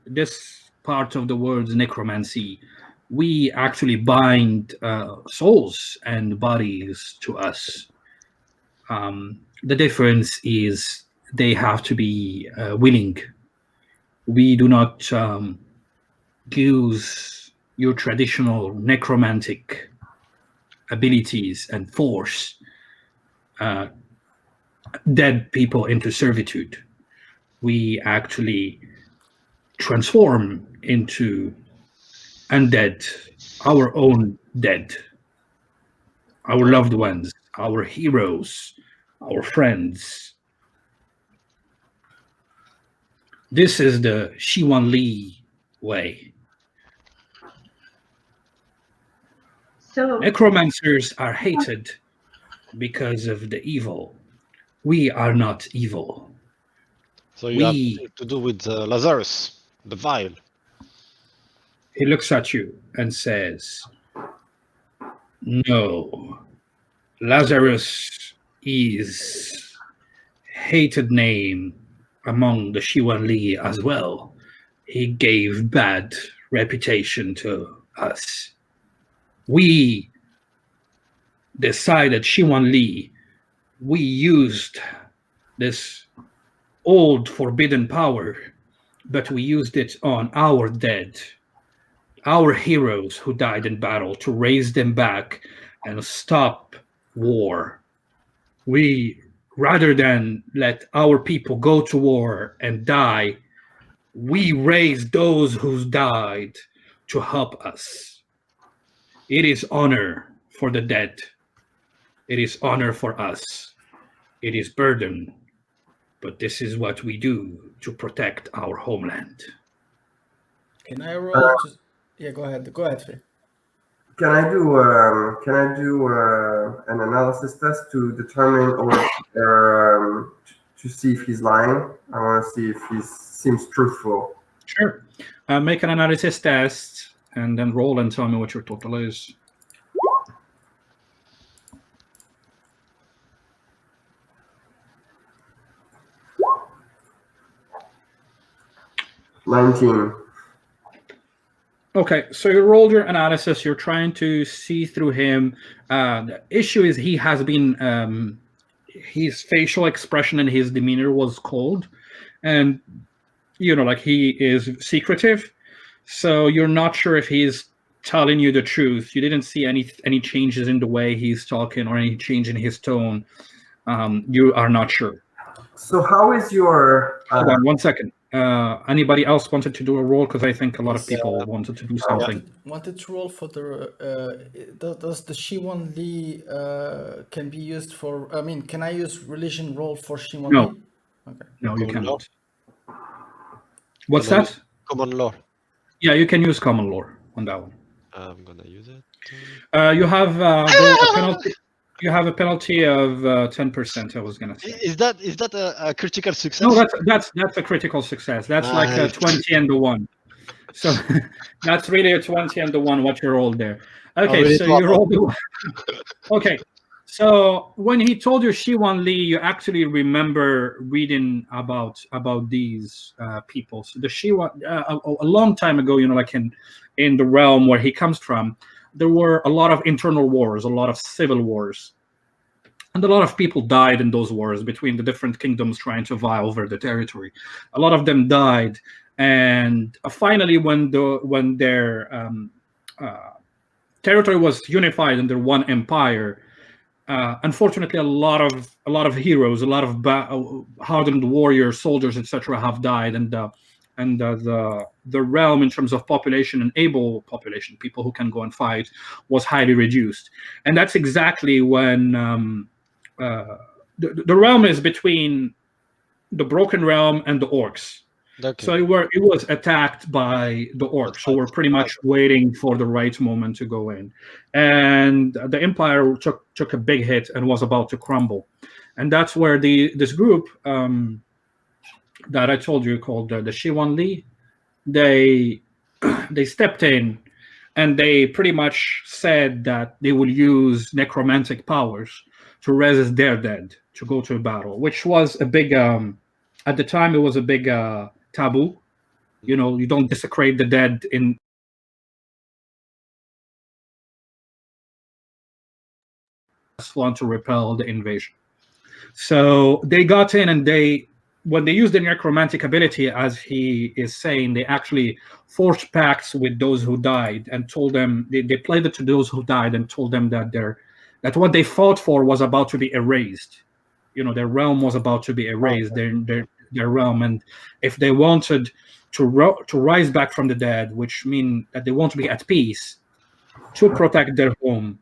Speaker 1: this part of the world's necromancy, we actually bind souls and bodies to us. The difference is they have to be willing. We do not use your traditional necromantic abilities and force dead people into servitude. We actually transform into undead, our own dead, our loved ones, our heroes, our friends. This is the Shiwan Li way.
Speaker 3: So
Speaker 1: Necromancers are hated because of the evil. We are not evil.
Speaker 4: So you have to do with Lazarus, the vial.
Speaker 1: He looks at you and says, no, Lazarus is hated name among the Shiwan Li as well. He gave bad reputation to us. We decided Shiwan Li. We used this old forbidden power, but we used it on our dead, our heroes who died in battle, to raise them back and stop war. We, rather than let our people go to war and die, we raised those who died to help us. It is honor for the dead. It is honor for us. It is burden. But this is what we do to protect our homeland.
Speaker 2: Can I roll? Yeah, go ahead. Go ahead, Faye.
Speaker 5: Can I do an analysis test to determine or to see if he's lying? I want to see if he seems truthful.
Speaker 1: Sure. Make an analysis test and then roll and tell me what your total is.
Speaker 5: $19.
Speaker 1: Okay, so you rolled your analysis. You're trying to see through him. The issue is he has been, his facial expression and his demeanor was cold. And, like he is secretive. So you're not sure if he's telling you the truth. You didn't see any changes in the way he's talking or any change in his tone. You are not sure.
Speaker 5: So how is your...
Speaker 1: Hold on 1 second. Anybody else wanted to do a roll? Because I think a lot of people wanted to do something.
Speaker 2: Wanted to roll for the... does the Shiwan Li can be used for... I mean, can I use religion roll for Shiwan
Speaker 1: No.
Speaker 2: Li? Okay.
Speaker 1: No, you
Speaker 4: Common law?
Speaker 1: cannot. What's that?
Speaker 4: Common law.
Speaker 1: Yeah, you can use common law on that one.
Speaker 4: I'm gonna use it.
Speaker 1: You have a penalty. You have a penalty of 10%. I was gonna say.
Speaker 4: Is that a critical success?
Speaker 1: No, that's a critical success. That's like a 20 and the 1. So that's really a 20 and the 1. What you rolled there? Okay,
Speaker 4: really
Speaker 1: so you rolled the 1. Okay, so when he told you Shiwan Li, you actually remember reading about these people. So the Shiwan, a long time ago, like in the realm where he comes from, there were a lot of internal wars, a lot of civil wars. And a lot of people died in those wars between the different kingdoms trying to vie over the territory. A lot of them died. And finally, when their territory was unified under one empire, unfortunately, a lot of heroes, a lot of hardened warriors, soldiers, etc., have died, and the realm in terms of population and able population, people who can go and fight, was highly reduced. And that's exactly when the realm is between the Broken Realm and the orcs.
Speaker 4: Okay.
Speaker 1: So it was attacked by the orcs, who were pretty much waiting for the right moment to go in. And the empire took a big hit and was about to crumble. And that's where this group that I told you called the Shiwan Li, they stepped in and they pretty much said that they would use necromantic powers to resist their dead to go to a battle, which was a big, at the time, it was a big taboo. You don't desecrate the dead in one to repel the invasion. So they got in, and when they used the necromantic ability, as he is saying, they actually forged pacts with those who died and told them, they played it to those who died and told them that what they fought for was about to be erased. Their realm was about to be erased, their realm. And if they wanted to rise back from the dead, which mean that they want to be at peace, to protect their home,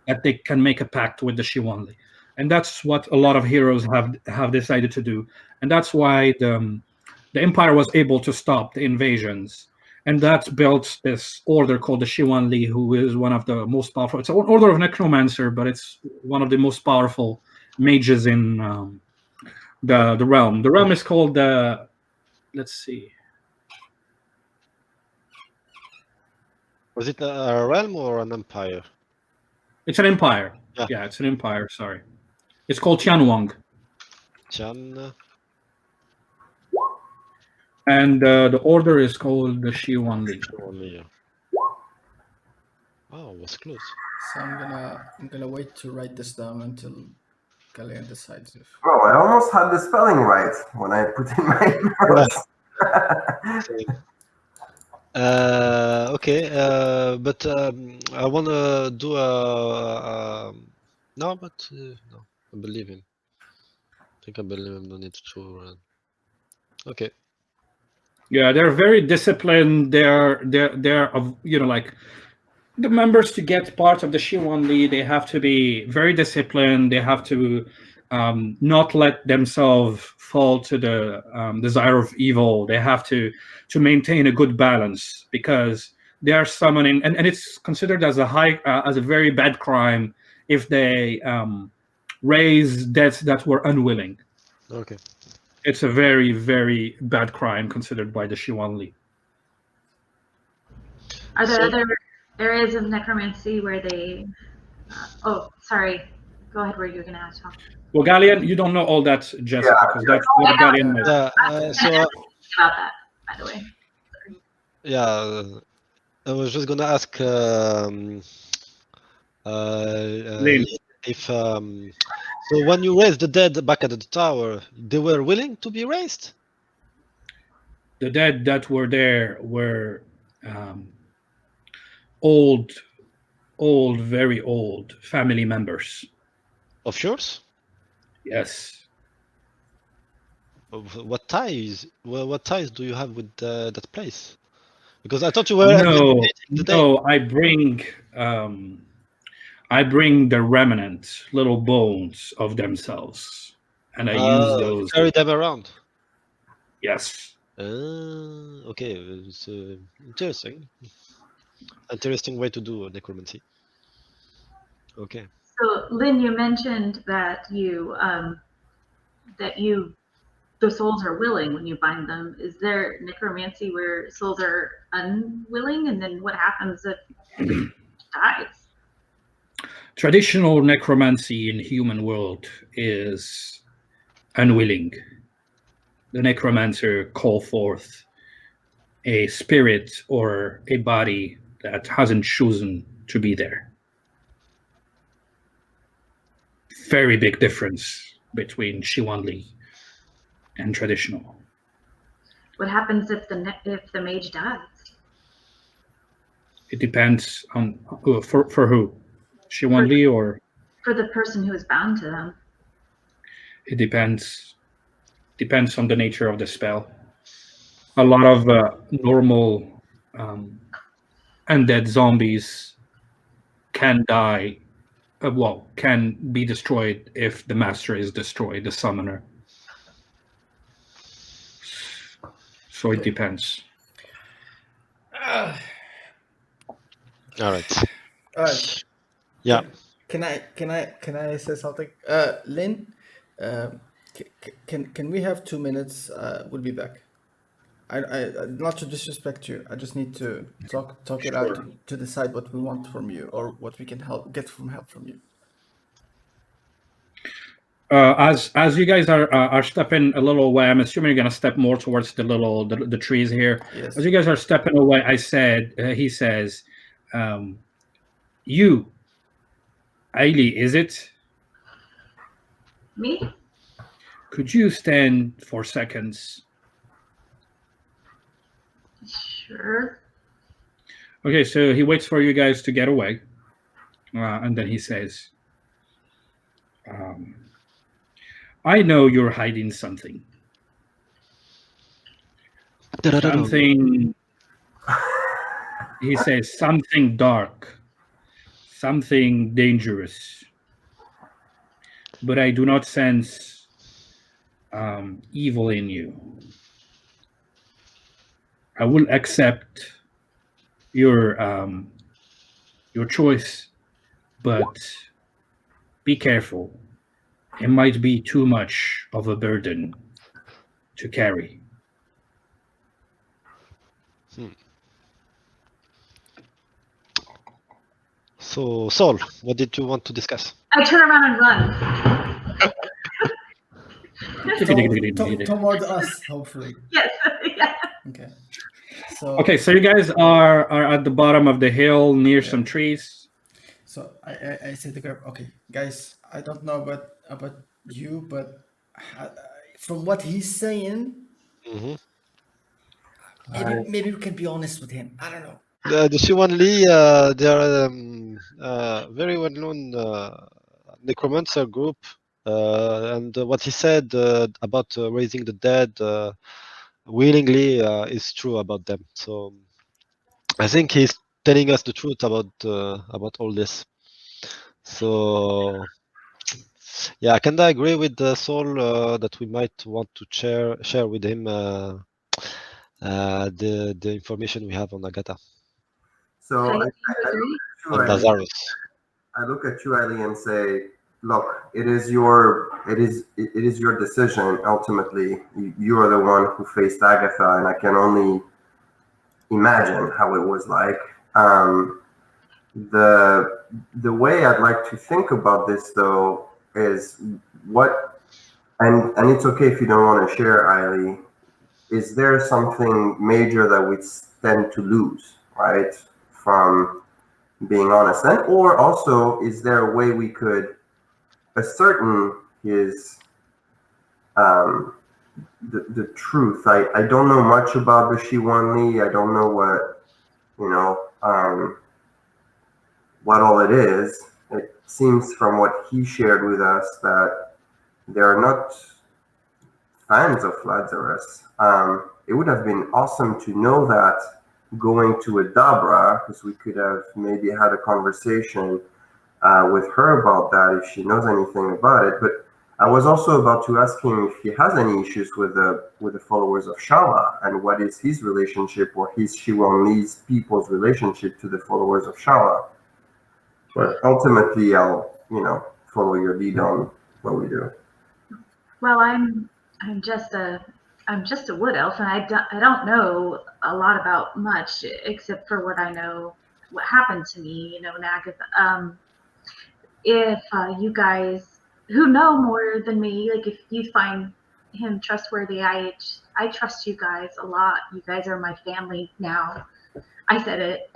Speaker 1: that they can make a pact with the Shiwan Li. And that's what a lot of heroes have decided to do. And that's why the empire was able to stop the invasions. And that built this order called the Shiwan Li, who is one of the most powerful. It's an order of necromancer, but it's one of the most powerful mages in the realm. The realm is called let's see.
Speaker 4: Was it a realm or an empire?
Speaker 1: It's an empire.
Speaker 4: Yeah.
Speaker 1: Yeah, it's an empire. Sorry. It's called Tianwang.
Speaker 4: Chan.
Speaker 1: And the order is called the Shiwan Li.
Speaker 4: Oh, it was close.
Speaker 2: So I'm gonna wait to write this down until Galen decides if.
Speaker 5: Oh, I almost had the spelling right when I put in my notes.
Speaker 4: Okay, but I want to do a. No, but no, I believe him. I think I believe him. No need to run. Okay.
Speaker 1: Yeah, they're very disciplined. They're like the members to get part of the Shiwanli. They have to be very disciplined. They have to not let themselves fall to the desire of evil. They have to maintain a good balance because they are summoning, and it's considered as a very bad crime if they raise deaths that were unwilling.
Speaker 4: Okay.
Speaker 1: It's a very, very bad crime considered by the Shiwanli.
Speaker 3: Are there other areas of necromancy where they? Oh, sorry. Go ahead. Where you're going to ask? Tom.
Speaker 1: Well, Galleon, you don't know all that, Jessica, because that's what Galleon knows.
Speaker 4: So
Speaker 3: About that, by the way.
Speaker 4: yeah, I was just gonna ask
Speaker 1: Lynn.
Speaker 4: if so when you raised the dead back at the tower, they were willing to be raised?
Speaker 1: The dead that were there were old, very old family members.
Speaker 4: Of yours?
Speaker 1: Yes.
Speaker 4: What ties? Well, what ties do you have with that place? Because I thought you were
Speaker 1: No. I bring the remnant, little bones of themselves, and I use those.
Speaker 4: Carry them around.
Speaker 1: Yes.
Speaker 4: Okay, it's interesting. Interesting way to do necromancy. Okay.
Speaker 3: So, Lynn, you mentioned that the souls are willing when you bind them. Is there necromancy where souls are unwilling, and then what happens if it dies?
Speaker 1: Traditional necromancy in human world is unwilling. The necromancer call forth a spirit or a body that hasn't chosen to be there. Very big difference between Shiwanli and traditional.
Speaker 3: What happens if the mage dies?
Speaker 1: It depends on for who, Shiwanli or
Speaker 3: for the person who is bound to them.
Speaker 1: It depends on the nature of the spell. A lot of normal undead zombies can die. Can be destroyed if the master is destroyed, the summoner. So it depends.
Speaker 4: All right.
Speaker 2: Yeah. Can I say something? Lynn, can we have 2 minutes? We'll be back. I not to disrespect you. I just need to talk it out to decide what we want from you or what we can get help from you.
Speaker 1: As you guys are stepping a little away, I'm assuming you're gonna step more towards the trees here.
Speaker 2: Yes.
Speaker 1: As you guys are stepping away, he says, "You, Ailey, is it?
Speaker 3: Me?
Speaker 1: Could you stand for seconds?"
Speaker 3: Sure.
Speaker 1: Okay, so he waits for you guys to get away, and then he says, "I know you're hiding something. Something." He says, "Something dark, something dangerous. But I do not sense evil in you. I will accept your choice, but be careful. It might be too much of a burden to carry."
Speaker 4: So, Saul, what did you want to discuss?
Speaker 3: I turn around and run.
Speaker 2: Toward us, hopefully.
Speaker 3: Yes. Yeah.
Speaker 2: Okay. So
Speaker 1: Okay, so you guys are at the bottom of the hill near some trees.
Speaker 2: So I say to the group, okay, guys, I don't know about you, but from what he's saying,
Speaker 4: Mhm.
Speaker 2: maybe we can be honest with him. I don't know.
Speaker 4: The Siwan Lee, they are very well-known necromancer group, and what he said about raising the dead willingly is true about them. So I think he's telling us the truth about all this. So yeah, Kanda, I agree with Saul that we might want to share with him the information we have on Agatha,
Speaker 5: So
Speaker 3: Okay,
Speaker 5: I
Speaker 3: agree.
Speaker 4: on
Speaker 5: look at you,
Speaker 4: Lazarus.
Speaker 5: I look at you, Ali, and say, look, it is your decision. Ultimately, you are the one who faced Agatha, and I can only imagine how it was like. The way I'd like to think about this, though, is what, and it's okay if you don't want to share, Eiley. Is there something major that we stand to lose, right, from being honest? And or also, is there a way we could ascertain his the truth? I don't know much about the Shiwan Li. I don't know what all it is. It seems from what he shared with us that they are not fans of Lazarus. It would have been awesome to know that going to a Dabra, because we could have maybe had a conversation with her about that if she knows anything about it. But I was also about to ask him if he has any issues with the followers of Shala and what is his relationship or his Shiwanese people's relationship to the followers of Shala. But ultimately, I'll follow your lead on what we do.
Speaker 3: Well, I'm just a wood elf, and I don't know a lot about much except for what I know, what happened to me, Nagatha. If you guys who know more than me, like if you find him trustworthy, I trust you guys a lot. You guys are my family now. I said it.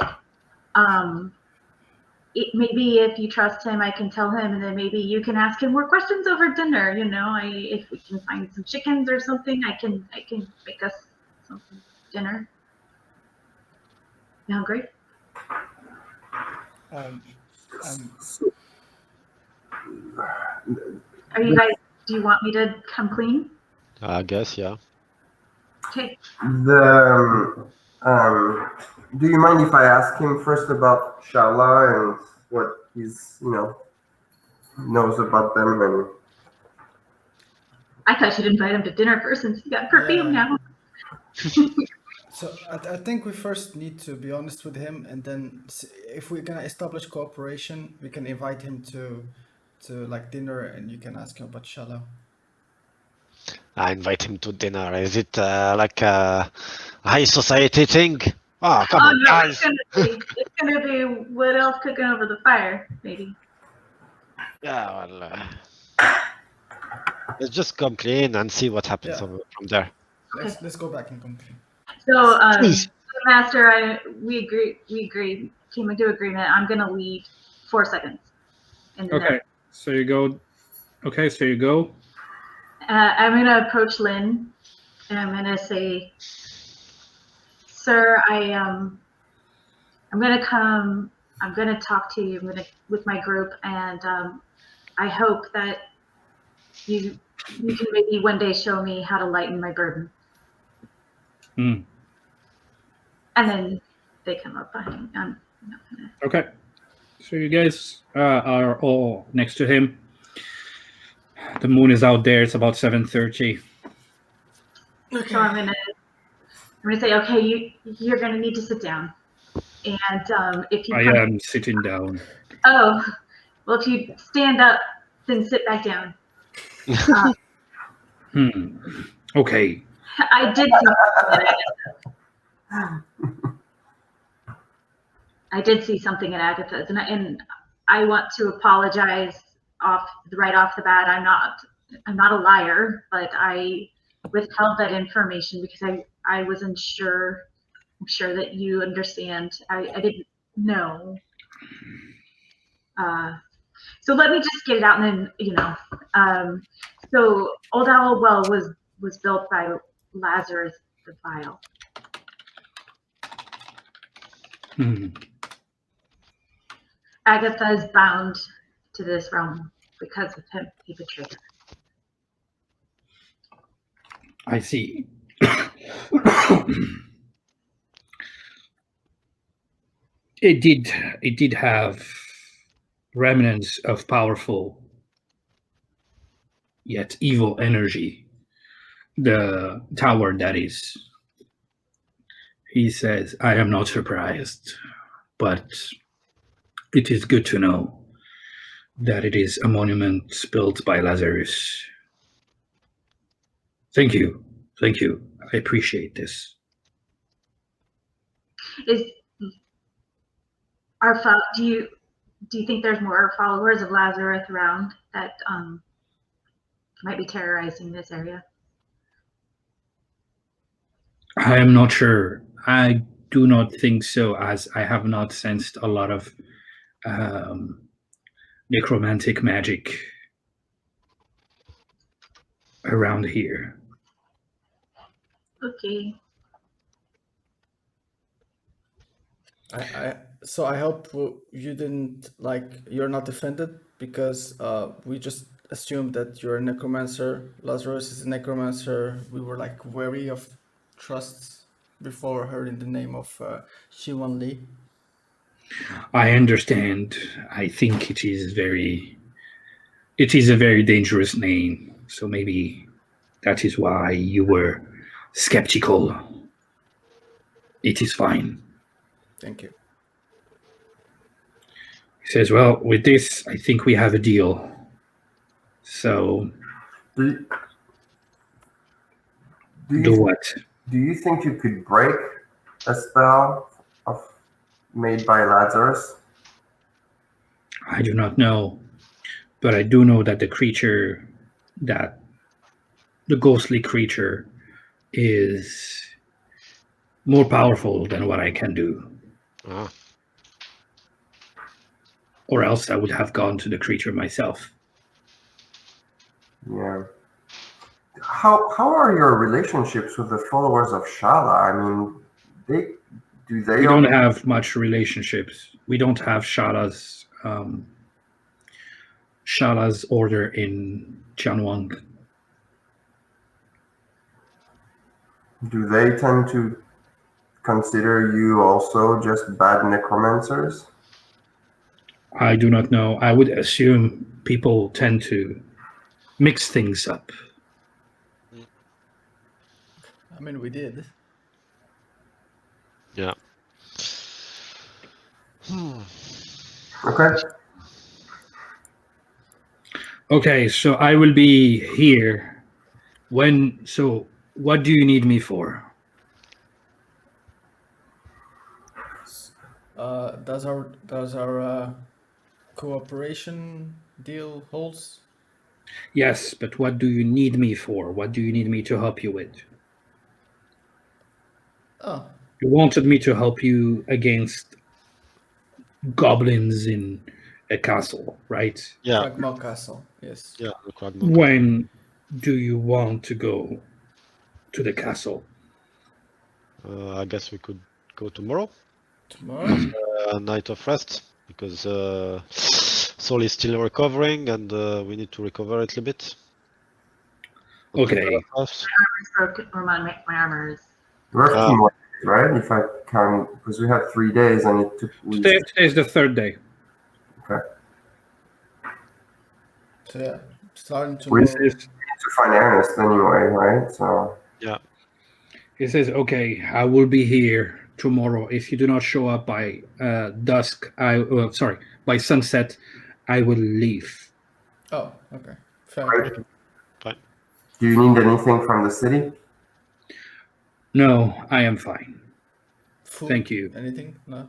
Speaker 3: Maybe if you trust him, I can tell him, and then maybe you can ask him more questions over dinner. If we can find some chickens or something, I can make us something dinner. You hungry? Are you guys? Do you want me to come clean?
Speaker 4: I guess, yeah.
Speaker 3: Okay.
Speaker 5: Do you mind if I ask him first about Shala and what he's knows about them? And
Speaker 3: I thought you'd invite him to dinner first since you got perfume now.
Speaker 2: So I think we first need to be honest with him, and then if we're gonna establish cooperation, we can invite him to like dinner, and you can ask him about Shala.
Speaker 4: I invite him to dinner. Is it like a high society thing? Oh, come on,
Speaker 3: No,
Speaker 4: guys.
Speaker 3: it's gonna be wood elf cooking over the fire, maybe.
Speaker 4: Yeah, well, let's just come clean and see what happens from there.
Speaker 2: Let's go back and complete.
Speaker 3: So, Master, we agree, came into agreement. I'm gonna leave 4 seconds.
Speaker 1: Okay, so you go. Okay, so you go.
Speaker 3: I'm gonna approach Lynn, and I'm gonna say, "Sir, I'm gonna come. I'm gonna talk to you. With my group, and I hope that you can maybe one day show me how to lighten my burden."
Speaker 1: Hmm.
Speaker 3: And then they come up behind me.
Speaker 1: Okay, so you guys are all next to him. The moon is out there. It's about 7:30.
Speaker 3: Okay. So I'm gonna say, okay, you're gonna need to sit down, and if you
Speaker 1: I am sitting down.
Speaker 3: Oh, well, if you stand up, then sit back down.
Speaker 1: Okay.
Speaker 3: I did see something in Agatha's, and I want to apologize right off the bat. I'm not a liar, but I withheld that information because I wasn't sure I'm sure that you understand. I didn't know. So let me just get it out, and then so Old Owl Well was built by Lazarus the Vile.
Speaker 1: Hmm.
Speaker 3: Agatha is bound to this realm because of him. He betrayed her.
Speaker 1: I see. It did have remnants of powerful yet evil energy. The tower, that is. He says, I am not surprised, but it is good to know that it is a monument built by Lazarus. Thank you. Thank you. I appreciate this.
Speaker 3: Do you think there's more followers of Lazarus around that might be terrorizing this area?
Speaker 1: I am not sure. I do not think so, as I have not sensed a lot of necromantic magic around here.
Speaker 3: Okay.
Speaker 2: So I hope you didn't you're not offended because we just assumed that you're a necromancer. Lazarus is a necromancer. We were wary of trusts before hearing the name of Shiwan Li.
Speaker 1: I understand. I think it is a very dangerous name. So maybe that is why you were skeptical. It is fine.
Speaker 2: Thank you.
Speaker 1: He says, well, with this, I think we have a deal. So,
Speaker 5: Do
Speaker 1: what?
Speaker 5: Do you think you could break a spell made by Lazarus?
Speaker 1: I do not know. But I do know that the ghostly creature is more powerful than what I can do.
Speaker 4: Ah.
Speaker 1: Or else I would have gone to the creature myself.
Speaker 5: Yeah. How are your relationships with the followers of Shala? I mean, we
Speaker 1: don't have much relationships. We don't have Shala's order in Tianwang.
Speaker 5: Do they tend to consider you also just bad necromancers?
Speaker 1: I do not know. I would assume people tend to mix things up.
Speaker 2: I mean, we did.
Speaker 4: Yeah.
Speaker 5: Okay.
Speaker 1: Okay, so I will be here so what do you need me for?
Speaker 2: Does our cooperation deal holds?
Speaker 1: Yes, but what do you need me for? What do you need me to help you with?
Speaker 2: Oh.
Speaker 1: You wanted me to help you against goblins in a castle, right?
Speaker 4: Yeah.
Speaker 2: Cragmaw Castle, yes.
Speaker 4: Yeah, the Cragmaw.
Speaker 1: When do you want to go to the castle?
Speaker 4: I guess we could go tomorrow.
Speaker 2: Tomorrow?
Speaker 4: After a night of rest, because Sol is still recovering, and we need to recover a little bit.
Speaker 1: Okay.
Speaker 3: My armor's broken, or my armor is.
Speaker 5: You have 2 more days, right? If I can, because we had 3 days and it took.
Speaker 1: Today is the 3rd day.
Speaker 5: Okay.
Speaker 2: So yeah, starting
Speaker 5: We
Speaker 2: tomorrow.
Speaker 5: need to find Ernest anyway, right? So.
Speaker 4: Yeah.
Speaker 1: He says, okay, I will be here tomorrow. If you do not show up by dusk, by sunset, I will leave.
Speaker 2: Oh, okay. Fair.
Speaker 5: Right.
Speaker 4: Fine.
Speaker 5: Do you need anything from the city?
Speaker 1: No, I am fine.
Speaker 2: Food?
Speaker 1: Thank you.
Speaker 2: Anything? No?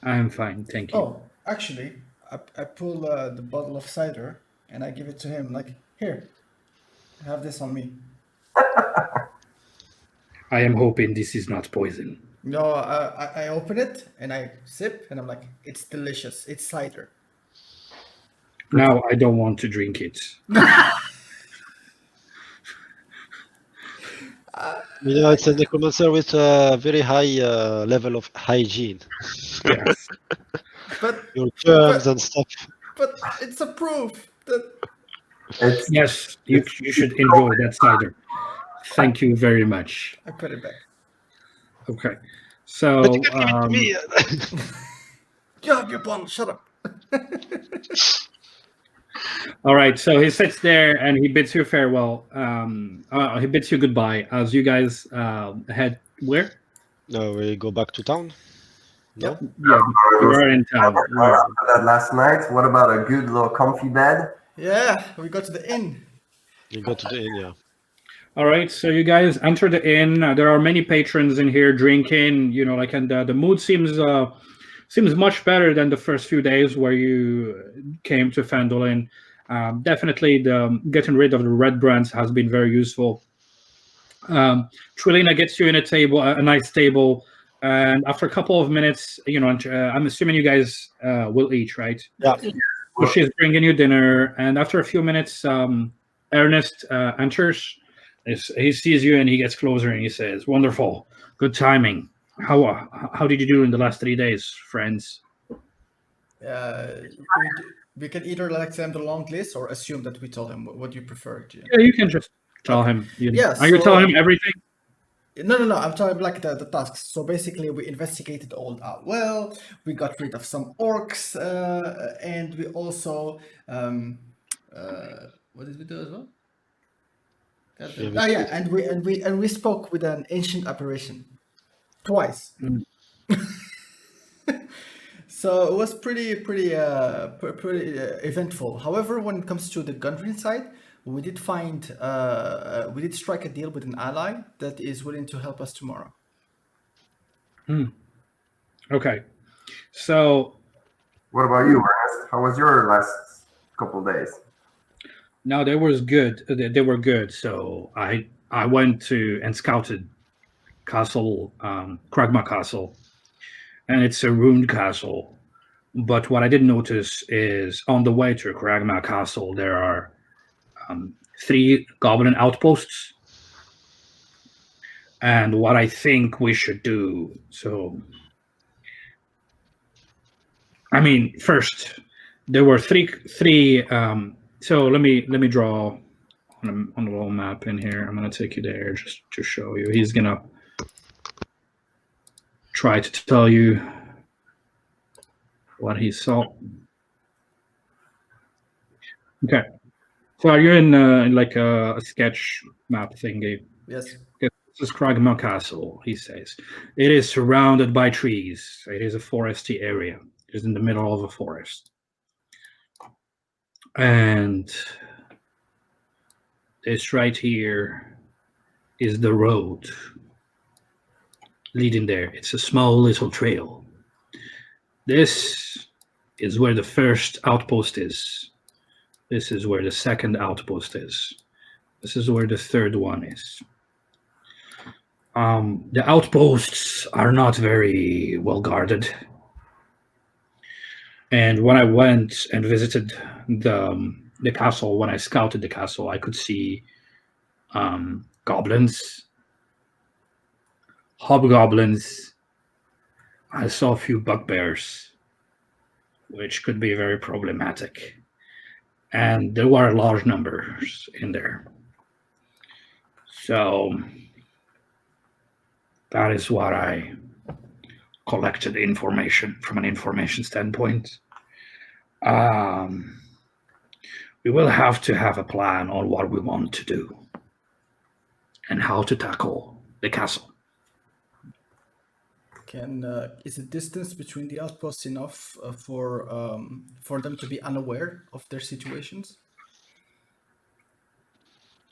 Speaker 1: I am fine, thank you.
Speaker 2: Oh, actually, I pull the bottle of cider and I give it to him. Here, have this on me.
Speaker 1: I am hoping this is not poison.
Speaker 2: No, I open it and I sip and I'm like, it's delicious. It's cider.
Speaker 1: Now I don't want to drink it.
Speaker 4: It's a necromancer with a very high level of hygiene.
Speaker 1: Yes.
Speaker 2: But
Speaker 4: Your germs and stuff.
Speaker 2: but it's a proof that
Speaker 5: It's
Speaker 1: Yes, you should enjoy that cider. Thank you very much.
Speaker 2: I put it back.
Speaker 1: Okay.
Speaker 4: But
Speaker 1: So
Speaker 4: you can give it to me.
Speaker 2: You have your bun. Shut up.
Speaker 1: all right, so he sits there and he bids you farewell. He bids you goodbye as you guys head where?
Speaker 4: No, we go back to town. No?
Speaker 2: Yep.
Speaker 1: Yeah, you are in town.
Speaker 5: after that last night. What about a good little comfy bed?
Speaker 2: Yeah, we go to the inn.
Speaker 4: You go to the inn, yeah.
Speaker 1: All right, so you guys enter the inn. There are many patrons in here drinking. Like, and the mood seems much better than the first few days where you came to Fandolin. Definitely, the getting rid of the red brands has been very useful. Trilina gets you in a nice table, and after a couple of minutes, I'm assuming you guys will eat, right?
Speaker 4: Yeah.
Speaker 1: So she's bringing you dinner, and after a few minutes, Ernest enters. He sees you and he gets closer and he says, "Wonderful, good timing. How did you do in the last 3 days, friends?"
Speaker 2: We can either let them the long list or assume that we told him. What do you prefer, Gian?
Speaker 1: Yeah, you can just tell him.
Speaker 2: Yeah,
Speaker 1: Are you
Speaker 2: so-
Speaker 1: telling him everything?
Speaker 2: No. I'm talking like the tasks. So basically, we investigated Old Owl Well. We got rid of some orcs, and we also what did we do as well?
Speaker 4: Yeah,
Speaker 2: And we spoke with an ancient apparition twice.
Speaker 1: Mm.
Speaker 2: So it was pretty eventful. However, when it comes to the Gundren side, we did strike a deal with an ally that is willing to help us tomorrow.
Speaker 1: Okay. So
Speaker 5: What about you, Ernest? How was your last couple days?
Speaker 1: now they were good. They were good. So I went to and scouted Castle, Kragma Castle, and it's a ruined castle. But what I did notice is on the way to Kragma Castle there are 3 goblin outposts. And what I think we should do. So, I mean, first there were three. So let me draw on the little map in here. I'm gonna take you there just to show you. He's gonna try to tell you what he saw. Okay. So are you in like a sketch map thingy?
Speaker 2: Yes.
Speaker 1: This is Kragma Castle, he says. It is surrounded by trees. It is a foresty area. It is in the middle of a forest. And this right here is the road leading there. It's a small little trail. This is where the first outpost is. This is where the second outpost is. This is where the third one is. The outposts are not very well guarded. And when I went and visited the castle, when I scouted the castle, I could see goblins, hobgoblins. I saw a few bugbears, which could be very problematic. And there were large numbers in there. So that is what I collected information from an information standpoint. We will have to have a plan on what we want to do and how to tackle the castle.
Speaker 2: Is the distance between the outposts enough for them to be unaware of their situations?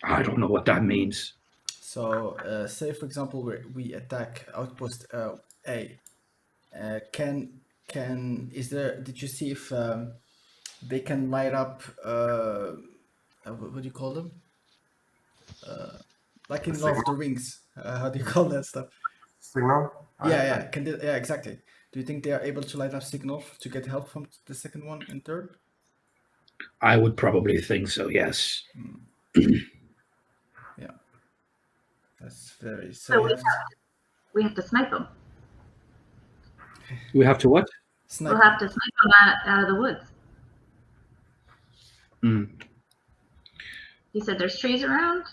Speaker 1: I don't know what that means.
Speaker 2: So, say for example, we attack outpost A. Did you see if they can light up? What do you call them? Like in Lord of the Rings. How do you call that stuff?
Speaker 5: Signal?
Speaker 2: Yeah, yeah, exactly. Do you think they are able to light up signal to get help from the second one and third?
Speaker 1: I would probably think so. Yes.
Speaker 2: Yeah, that's very.
Speaker 3: So
Speaker 2: So
Speaker 3: we
Speaker 2: you have to
Speaker 3: we have to snipe them.
Speaker 1: We have to what?
Speaker 2: snipe.
Speaker 3: We'll have to snipe them out of the woods.
Speaker 1: Mm.
Speaker 3: You said there's trees around,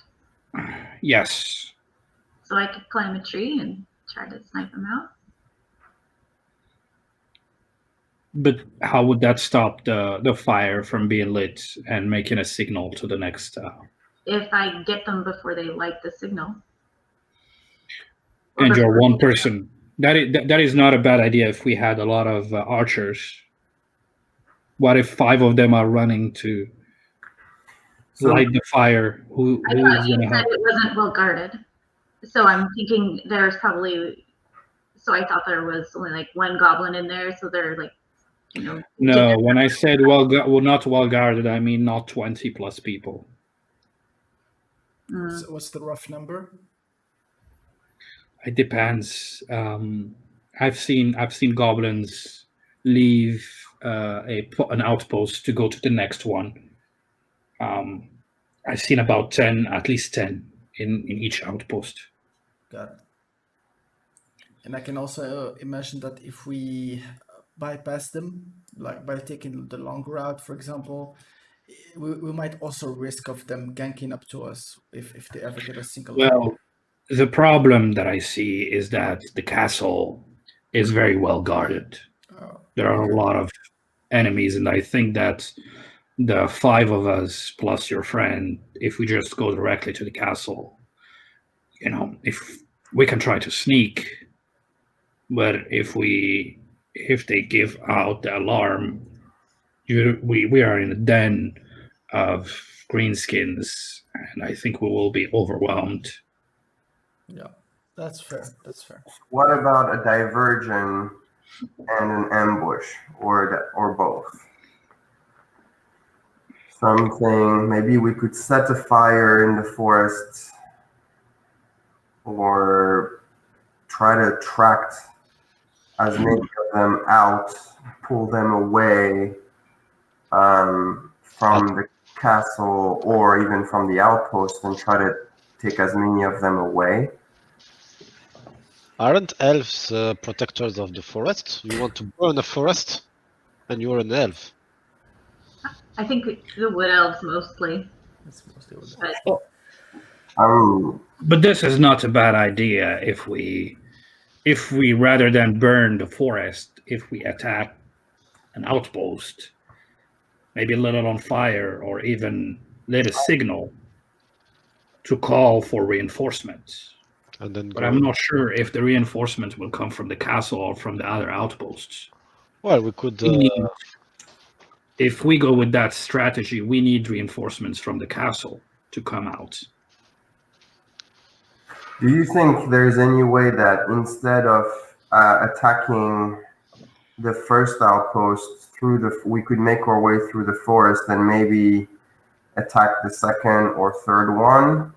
Speaker 1: Yes.
Speaker 3: so I could climb a tree and try to snipe them out.
Speaker 1: But how would that stop the fire from being lit and making a signal to the next?
Speaker 3: If I get them before they light the signal. Or
Speaker 1: And you're
Speaker 3: before-
Speaker 1: one person. That is not a bad idea if we had a lot of archers. What if 5 of them are running to light the fire? Who
Speaker 3: I
Speaker 1: is
Speaker 3: thought you
Speaker 1: going to
Speaker 3: said
Speaker 1: help?
Speaker 3: it wasn't well guarded. So I'm thinking there's probably. So I thought there was only like one goblin in there. So they're like, you know.
Speaker 1: No, when I said not well guarded, I mean not 20 plus people.
Speaker 2: So what's the rough number?
Speaker 1: It depends. I've seen goblins leave an outpost to go to the next one. I've seen about 10, at least 10 in each outpost.
Speaker 2: Got it. And I can also imagine that if we bypass them, like by taking the long route, for example, we might also risk of them ganking up to us if they ever get a single.
Speaker 1: Well, the problem that I see is that the castle is very well guarded. There are a lot of enemies, and I think that the 5 of us plus your friend, if we just go directly to the castle, you know, if we can try to sneak, but if they give out the alarm, we are in a den of greenskins, and I think we will be overwhelmed.
Speaker 2: Yeah, that's fair. That's fair.
Speaker 5: What about a diversion and an ambush, or both? Something, maybe we could set a fire in the forest, or try to attract as many of them out, pull them away from the castle or even from the outpost, and try to take as many of them away.
Speaker 4: Aren't elves protectors of the forest? You want to burn a forest, and you're an elf.
Speaker 3: I think the wood elves mostly.
Speaker 2: That's mostly what
Speaker 3: But
Speaker 1: But this is not a bad idea if we rather than burn the forest, if we attack an outpost, maybe lit it on fire or even lit a signal to call for reinforcements.
Speaker 4: And then
Speaker 1: But I'm not sure if the reinforcements will come from the castle or from the other outposts.
Speaker 4: Well, we could.
Speaker 1: If we go with that strategy, we need reinforcements from the castle to come out.
Speaker 5: Do you think there's any way that instead of attacking the first outpost we could make our way through the forest and maybe attack the second or third one?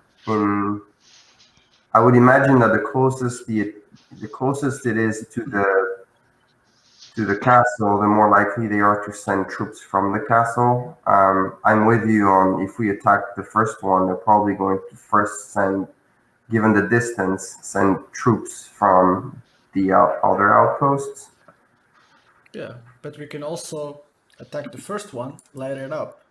Speaker 5: I would imagine that the closest it is to the castle, the more likely they are to send troops from the castle. I'm with you on, if we attack the first one, they're probably going to first send, given the distance, send troops from the other outposts.
Speaker 2: Yeah, but we can also attack the first one, light it up,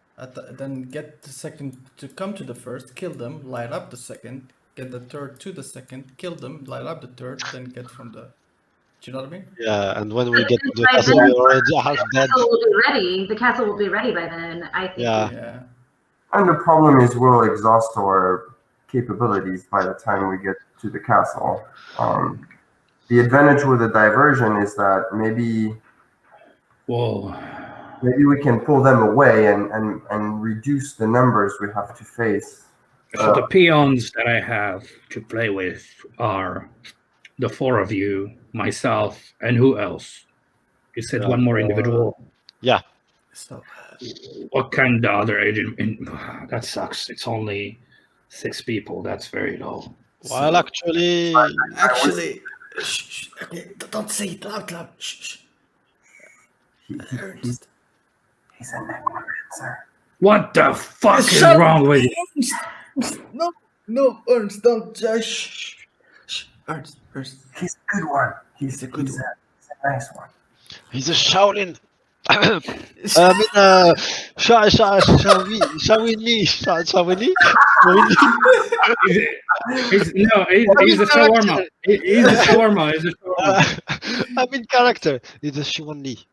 Speaker 2: then get the second to come to the first, kill them, light up the second, get the third to the second, kill them, light up the third, then get from the. Do you know what I mean?
Speaker 4: Yeah, and when we
Speaker 3: But
Speaker 4: get to the
Speaker 3: by
Speaker 4: castle,
Speaker 3: then,
Speaker 4: we're already half
Speaker 3: the
Speaker 4: dead.
Speaker 3: castle will be ready. The castle will be ready by then. I think.
Speaker 4: Yeah.
Speaker 2: Yeah.
Speaker 5: And the problem is we'll exhaust our capabilities by the time we get to the castle. The advantage with a diversion is that maybe we can pull them away and reduce the numbers we have to face.
Speaker 1: So the peons that I have to play with are the 4 of you, myself, and who else? You said one more individual.
Speaker 4: Yeah.
Speaker 2: So
Speaker 1: What kind of other agent? That sucks. It's only 6 people. That's very low.
Speaker 4: Well, actually,
Speaker 2: Shh. Okay, don't say it loud. Shh. Ernst.
Speaker 5: He's a necromancer.
Speaker 1: What the fuck is
Speaker 2: Shut
Speaker 1: wrong with you?
Speaker 2: Ernst. No, Ernst, don't. Shh. Ernst.
Speaker 5: He's a good one.
Speaker 2: He's a good one.
Speaker 5: He's a nice one.
Speaker 4: He's a Shaolin. I mean, Shawini.
Speaker 1: He's a shawarma. He's a shawarma.
Speaker 4: I'm in character. He's a Shaolin.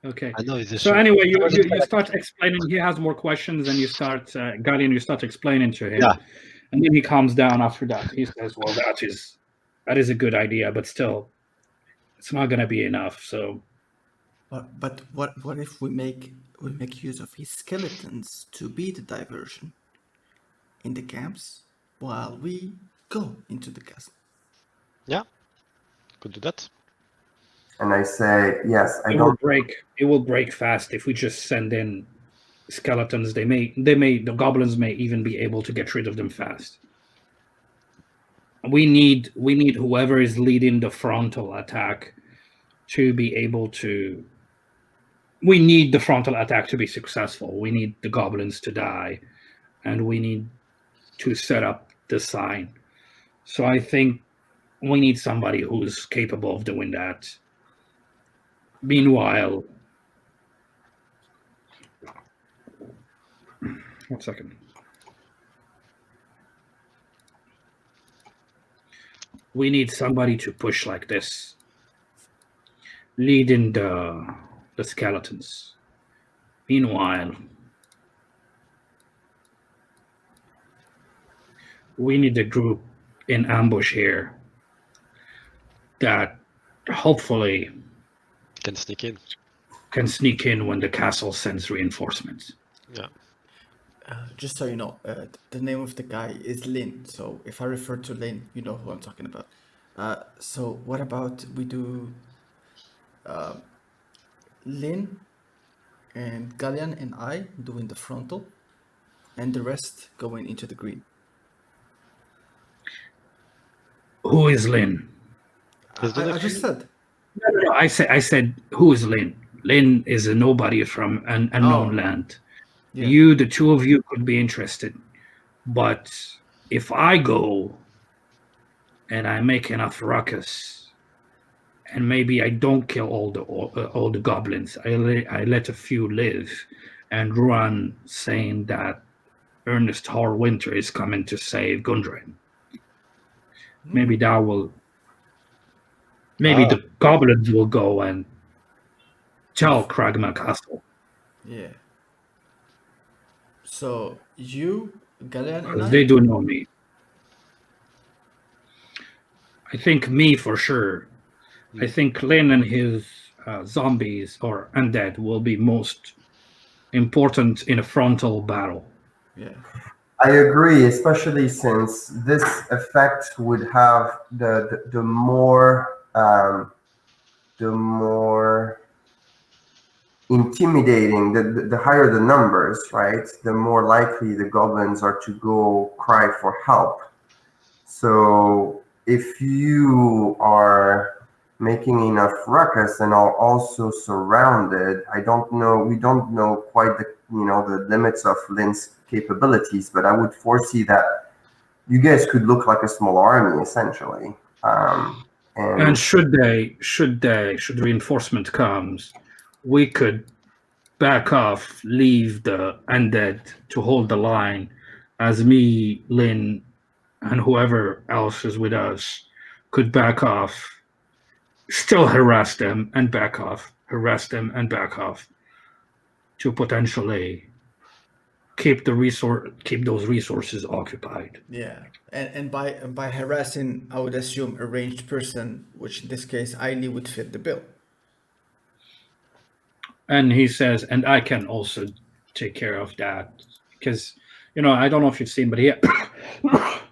Speaker 1: Okay.
Speaker 4: I know he's a
Speaker 1: So
Speaker 4: Shaolin.
Speaker 1: anyway, you start explaining. He has more questions, and you start, Guardian. You start explaining to him,
Speaker 4: Yeah.
Speaker 1: and then he calms down after that. He says, "Well, that is a good idea, but still, it's not going to be enough." So,
Speaker 2: But what if we make use of his skeletons to be the diversion in the camps while we go into the castle?
Speaker 4: Yeah, could do that.
Speaker 5: And I say, yes, I
Speaker 1: it will
Speaker 5: don't.
Speaker 1: break. It will break fast if we just send in skeletons. The goblins may even be able to get rid of them fast. We need whoever is leading the frontal attack to be able to. We need the frontal attack to be successful. We need the goblins to die, and we need to set up the sign. So I think we need somebody who's capable of doing that. Meanwhile, 1 second. We need somebody to push like this, leading the skeletons. Meanwhile, we need a group in ambush here that hopefully
Speaker 4: Can sneak in.
Speaker 1: can sneak in when the castle sends reinforcements.
Speaker 4: Yeah.
Speaker 2: Just so you know, the name of the guy is Lin. So if I refer to Lin, you know who I'm talking about. So what about we do Lin and Gallian and I doing the frontal, and the rest going into the green.
Speaker 1: Who is Lin?
Speaker 2: I just said.
Speaker 1: No, I said who is Lin? Lin is a nobody from an unknown land.
Speaker 2: Yeah.
Speaker 1: The two of you could be interested, but if I go and I make enough ruckus, and maybe I don't kill all the goblins, I let a few live, and run saying that Ernest Harwinter is coming to save Gundren. Maybe that will. Maybe the goblins will go and tell Kragma Castle.
Speaker 2: Yeah. So you, Gallian, and I.
Speaker 1: They do know me. I think me for sure. I think Lin and his zombies or undead will be most important in a frontal battle.
Speaker 2: Yeah.
Speaker 5: I agree, especially since this effect would have the more intimidating, the higher the numbers, right? The more likely the goblins are to go cry for help. So if you are making enough ruckus and are also surrounded, we don't know quite the limits of Lin's capabilities, but I would foresee that you guys could look like a small army essentially.
Speaker 1: And should reinforcement comes, we could back off, leave the undead to hold the line, as me, Lin, and whoever else is with us could back off, still harass them and back off, to potentially keep those resources occupied.
Speaker 2: Yeah, and by harassing, I would assume a ranged person, which in this case Ailey would fit the bill.
Speaker 1: And he says, and I can also take care of that, because I don't know if you've seen, but he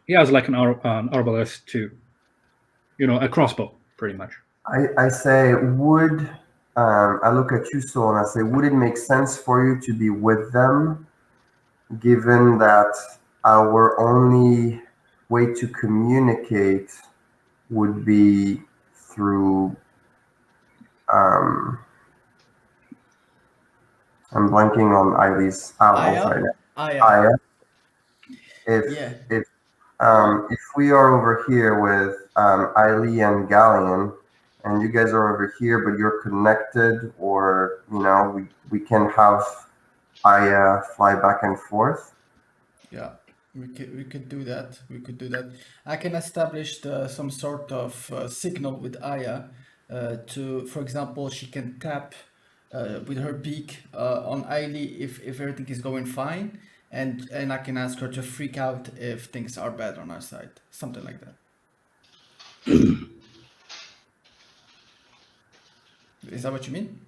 Speaker 1: has like an arbalist too, a crossbow, pretty much.
Speaker 5: I say, I look at you, Sol, and I say, would it make sense for you to be with them, given that our only way to communicate would be through. I'm blanking on Eileen's outlet right now. Aya. If we are over here with Eiley and Galleon, and you guys are over here, but you're connected, or we can have Aya fly back and forth.
Speaker 2: Yeah, we could do that. We could do that. I can establish some sort of signal with Aya for example, she can tap with her beak on Ailey if everything is going fine, and I can ask her to freak out if things are bad on our side, something like that. Is that what you mean?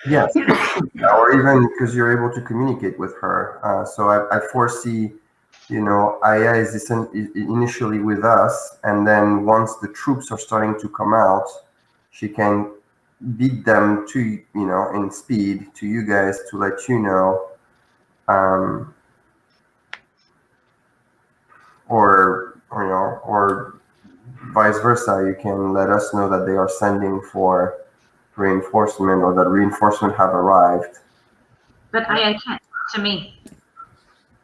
Speaker 5: Yes, or even because you're able to communicate with her. So I foresee, Aya is initially with us, and then once the troops are starting to come out, she can beat them to, in speed to you guys to let you know, or vice versa. You can let us know that they are sending for reinforcement or that reinforcement have arrived.
Speaker 3: But Aya can't talk to me.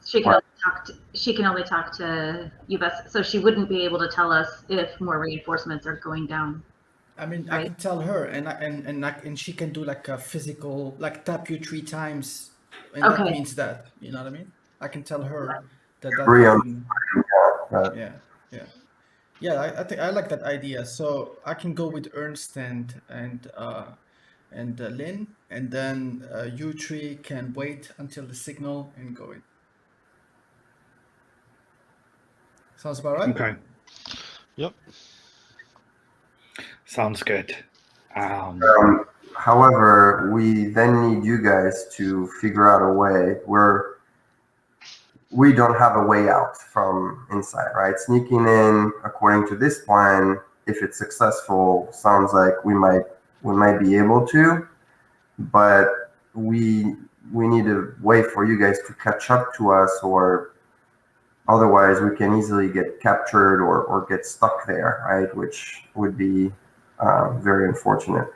Speaker 3: She can only talk to Ubus, so she wouldn't be able to tell us if more reinforcements are going down.
Speaker 2: I mean, right? I can tell her, and she can do like a physical, like tap you 3 times, and that means that, you know what I mean? I can tell her that. Yeah. I think I like that idea. So I can go with Ernst and Lynn, and then you 3 can wait until the signal and go in. Sounds about right.
Speaker 1: Okay.
Speaker 4: Yep.
Speaker 1: Sounds good.
Speaker 5: However, we then need you guys to figure out a way where we don't have a way out from inside, right? Sneaking in, according to this plan, if it's successful, sounds like we might be able to, but we need a way for you guys to catch up to us, or otherwise we can easily get captured or get stuck there, right? Which would be very unfortunate.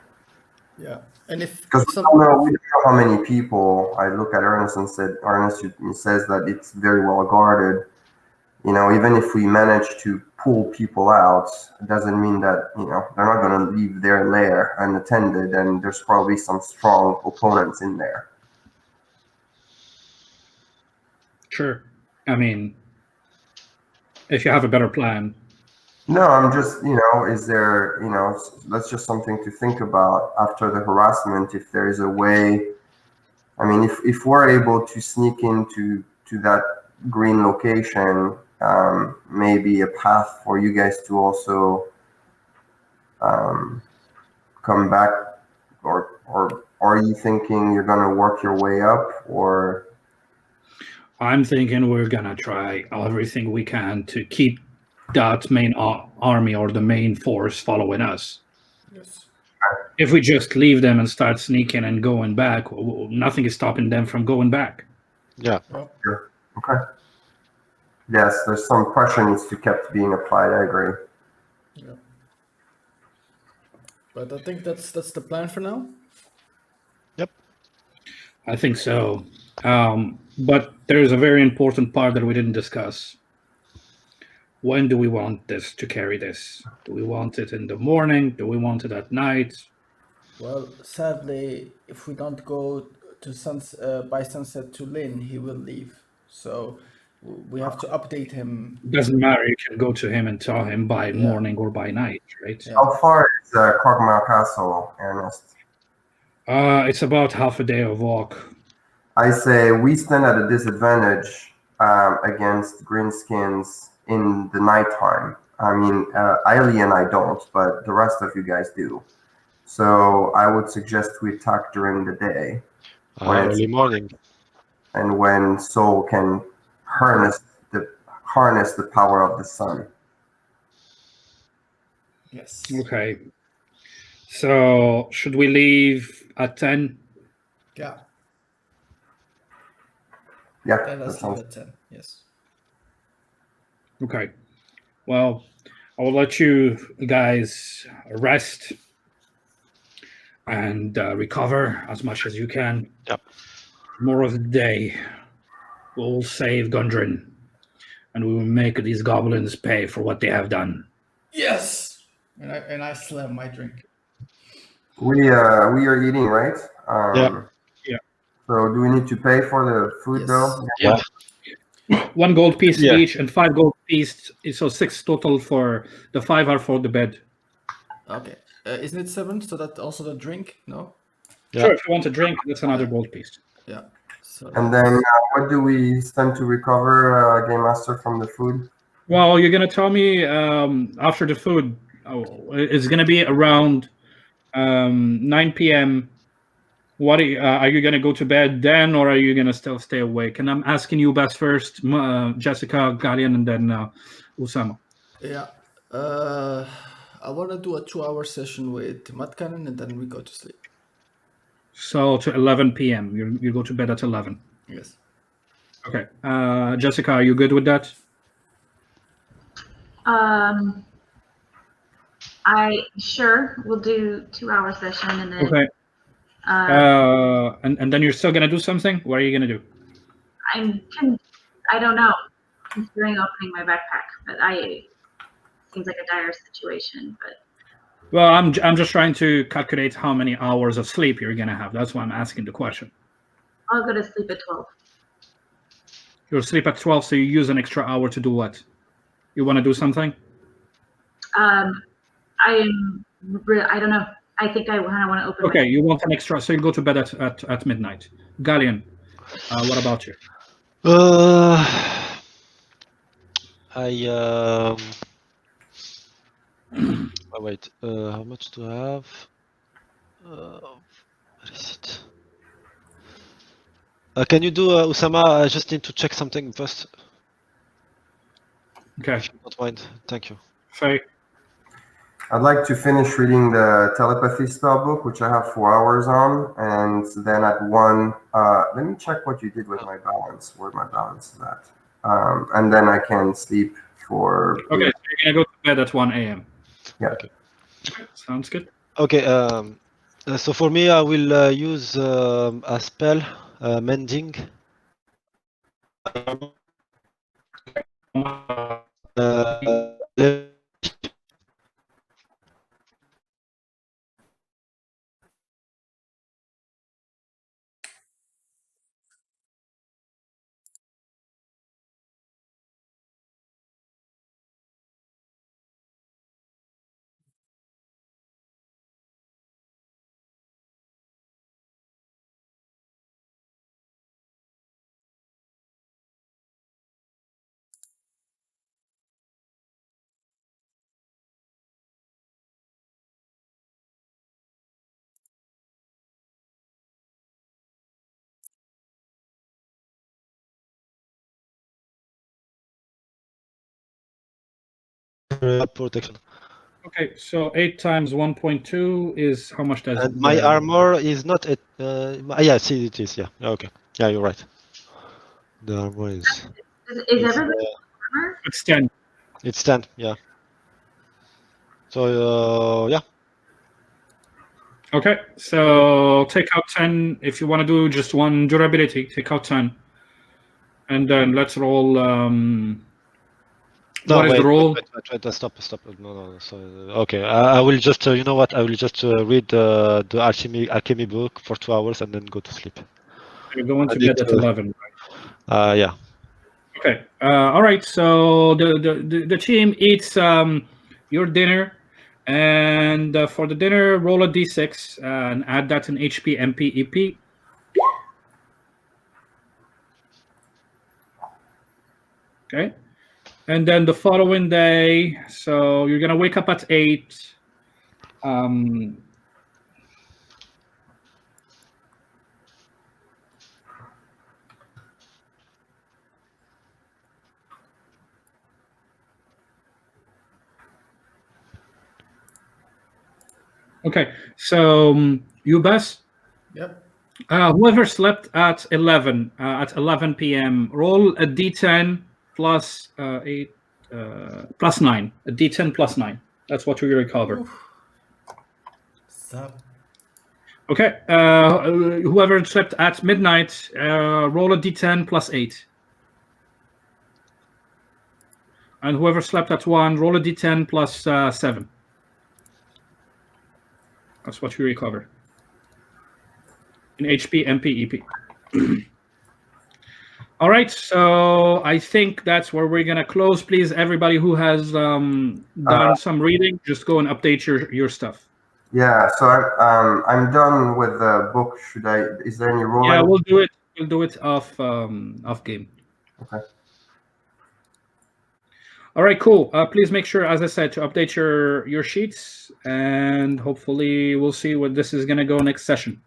Speaker 2: Yeah, and
Speaker 5: because we don't know how many people. I look at Ernest and Ernest says that it's very well guarded. Even if we manage to pull people out, it doesn't mean that they're not going to leave their lair unattended, and there's probably some strong opponents in there.
Speaker 1: Sure. I mean, if you have a better plan.
Speaker 5: No, I'm just, is there, that's just something to think about after the harassment. If there is a way, I mean, if we're able to sneak into that green location, maybe a path for you guys to also come back, or are you thinking you're going to work your way up, or?
Speaker 1: I'm thinking we're going to try everything we can to keep that main army or the main force following us.
Speaker 2: Yes.
Speaker 1: If we just leave them and start sneaking and going back, nothing is stopping them from going back.
Speaker 4: Yeah.
Speaker 5: Sure. Okay. Yes, there's some pressure needs to keep being applied. I agree.
Speaker 2: Yeah. But I think that's the plan for now.
Speaker 4: Yep.
Speaker 1: I think so. But there's a very important part that we didn't discuss. When do we want this to carry this? Do we want it in the morning? Do we want it at night?
Speaker 2: Well, sadly, if we don't go to by sunset to Lynn, he will leave. So we have to update him.
Speaker 1: It doesn't matter. You can go to him and tell him by morning or by night, right?
Speaker 5: Yeah. How far is Crogmire Castle, Ernest?
Speaker 1: It's about half a day of walk.
Speaker 5: I say we stand at a disadvantage against greenskins in the nighttime. I mean, Ailey and I don't, but the rest of you guys do. So I would suggest we attack during the day.
Speaker 4: Early morning.
Speaker 5: And when Soul can harness the power of the sun.
Speaker 2: Yes.
Speaker 1: Okay. So should we leave at 10?
Speaker 2: Yeah.
Speaker 5: Yeah.
Speaker 2: Let's leave at 10. Yes.
Speaker 1: Okay. Well, I'll let you guys rest and recover as much as you can.
Speaker 4: Yep.
Speaker 1: Tomorrow's the day. We'll save Gundren, and we will make these goblins pay for what they have done.
Speaker 2: Yes. And I slam my drink.
Speaker 5: We are eating, right?
Speaker 4: Yeah.
Speaker 5: So do we need to pay for the food
Speaker 2: Yes.
Speaker 5: though?
Speaker 4: Yeah.
Speaker 1: 1 gold piece
Speaker 4: Yeah.
Speaker 1: each and 5 gold piece. So 6 total for the 5 are for the bed.
Speaker 2: Okay. Isn't it 7? So that also the drink? No.
Speaker 4: Yeah.
Speaker 1: Sure, if you want a drink, that's another gold piece.
Speaker 2: Yeah. So.
Speaker 5: And then what do we spend to recover, Game Master, from the food?
Speaker 1: Well, you're gonna tell me after the food. It's gonna be around 9 p.m. What are you gonna go to bed then, or are you gonna still stay awake? And I'm asking you best first, Jessica, Guardian, and then Usama.
Speaker 2: Yeah. I want to do a 2-hour session with Matkanen and then we go to sleep.
Speaker 1: So to 11 p.m. You go to bed at 11.
Speaker 2: Yes.
Speaker 1: Okay. Jessica, are you good with that?
Speaker 3: We'll do 2-hour session and then
Speaker 1: Okay. And then you're still gonna do something. What are you gonna do?
Speaker 3: I don't know. Considering opening my backpack, but seems like a dire situation. But
Speaker 1: Well, I'm just trying to calculate how many hours of sleep you're gonna have. That's why I'm asking the question.
Speaker 3: I'll go to sleep at 12.
Speaker 1: You'll sleep at 12, so you use an extra hour to do what? You want to do something?
Speaker 3: I don't know. I think I kind of want to open.
Speaker 1: Okay, you want an extra, so you go to bed at midnight. Galleon, what about you?
Speaker 4: Wait. How much do I have? What is it? Can you do Usama? I just need to check something first.
Speaker 1: Okay.
Speaker 4: If you don't mind, thank you.
Speaker 1: Faye.
Speaker 5: I'd like to finish reading the telepathy spell book, which I have 4 hours on, and then at 1, let me check what you did with my balance, where my balance is at. And then I can sleep for...
Speaker 1: Okay, so you're gonna go to bed at 1 a.m.
Speaker 5: Yeah.
Speaker 1: Okay. Sounds good.
Speaker 4: Okay, so for me, I will use a spell, Mending. Protection.
Speaker 1: Okay, so 8 times 1.2 is how much does
Speaker 4: And my armor is not at. Yeah, see, it is. Yeah. Okay. Yeah, you're right. The armor is.
Speaker 3: Is everybody armor?
Speaker 1: It's 10.
Speaker 4: It's 10. Yeah. So yeah.
Speaker 1: Okay, so take out 10. If you want to do just one durability, take out 10. And then let's roll. What is the roll?
Speaker 4: Wait, stop. No. So, okay, I will just, you know what? I will just read the alchemy book for 2 hours and then go to sleep.
Speaker 1: You're going to bed at 11,
Speaker 4: right? Yeah.
Speaker 1: Okay. All right. So the team eats your dinner, and for the dinner, roll a d6 and add that in HP, MP, EP. Okay. And then the following day, so you're gonna wake up at 8. Okay, so you best.
Speaker 2: Yep.
Speaker 1: Whoever slept at 11 p.m. roll a d10 plus 8. +9. A D10 +9. That's what we recover.
Speaker 2: So,
Speaker 1: Okay. Whoever slept at midnight, roll a D10 +8. And whoever slept at 1, roll a D10 +7. That's what we recover. In HP, MP, EP. All right, so I think that's where we're gonna close. Please, everybody who has done some reading, just go and update your stuff.
Speaker 5: Yeah, so I'm done with the book. Should I? Is there any rolling?
Speaker 1: Yeah, we'll do it. We'll do it off game.
Speaker 5: Okay.
Speaker 1: All right, cool. Please make sure, as I said, to update your sheets, and hopefully we'll see what this is gonna go next session.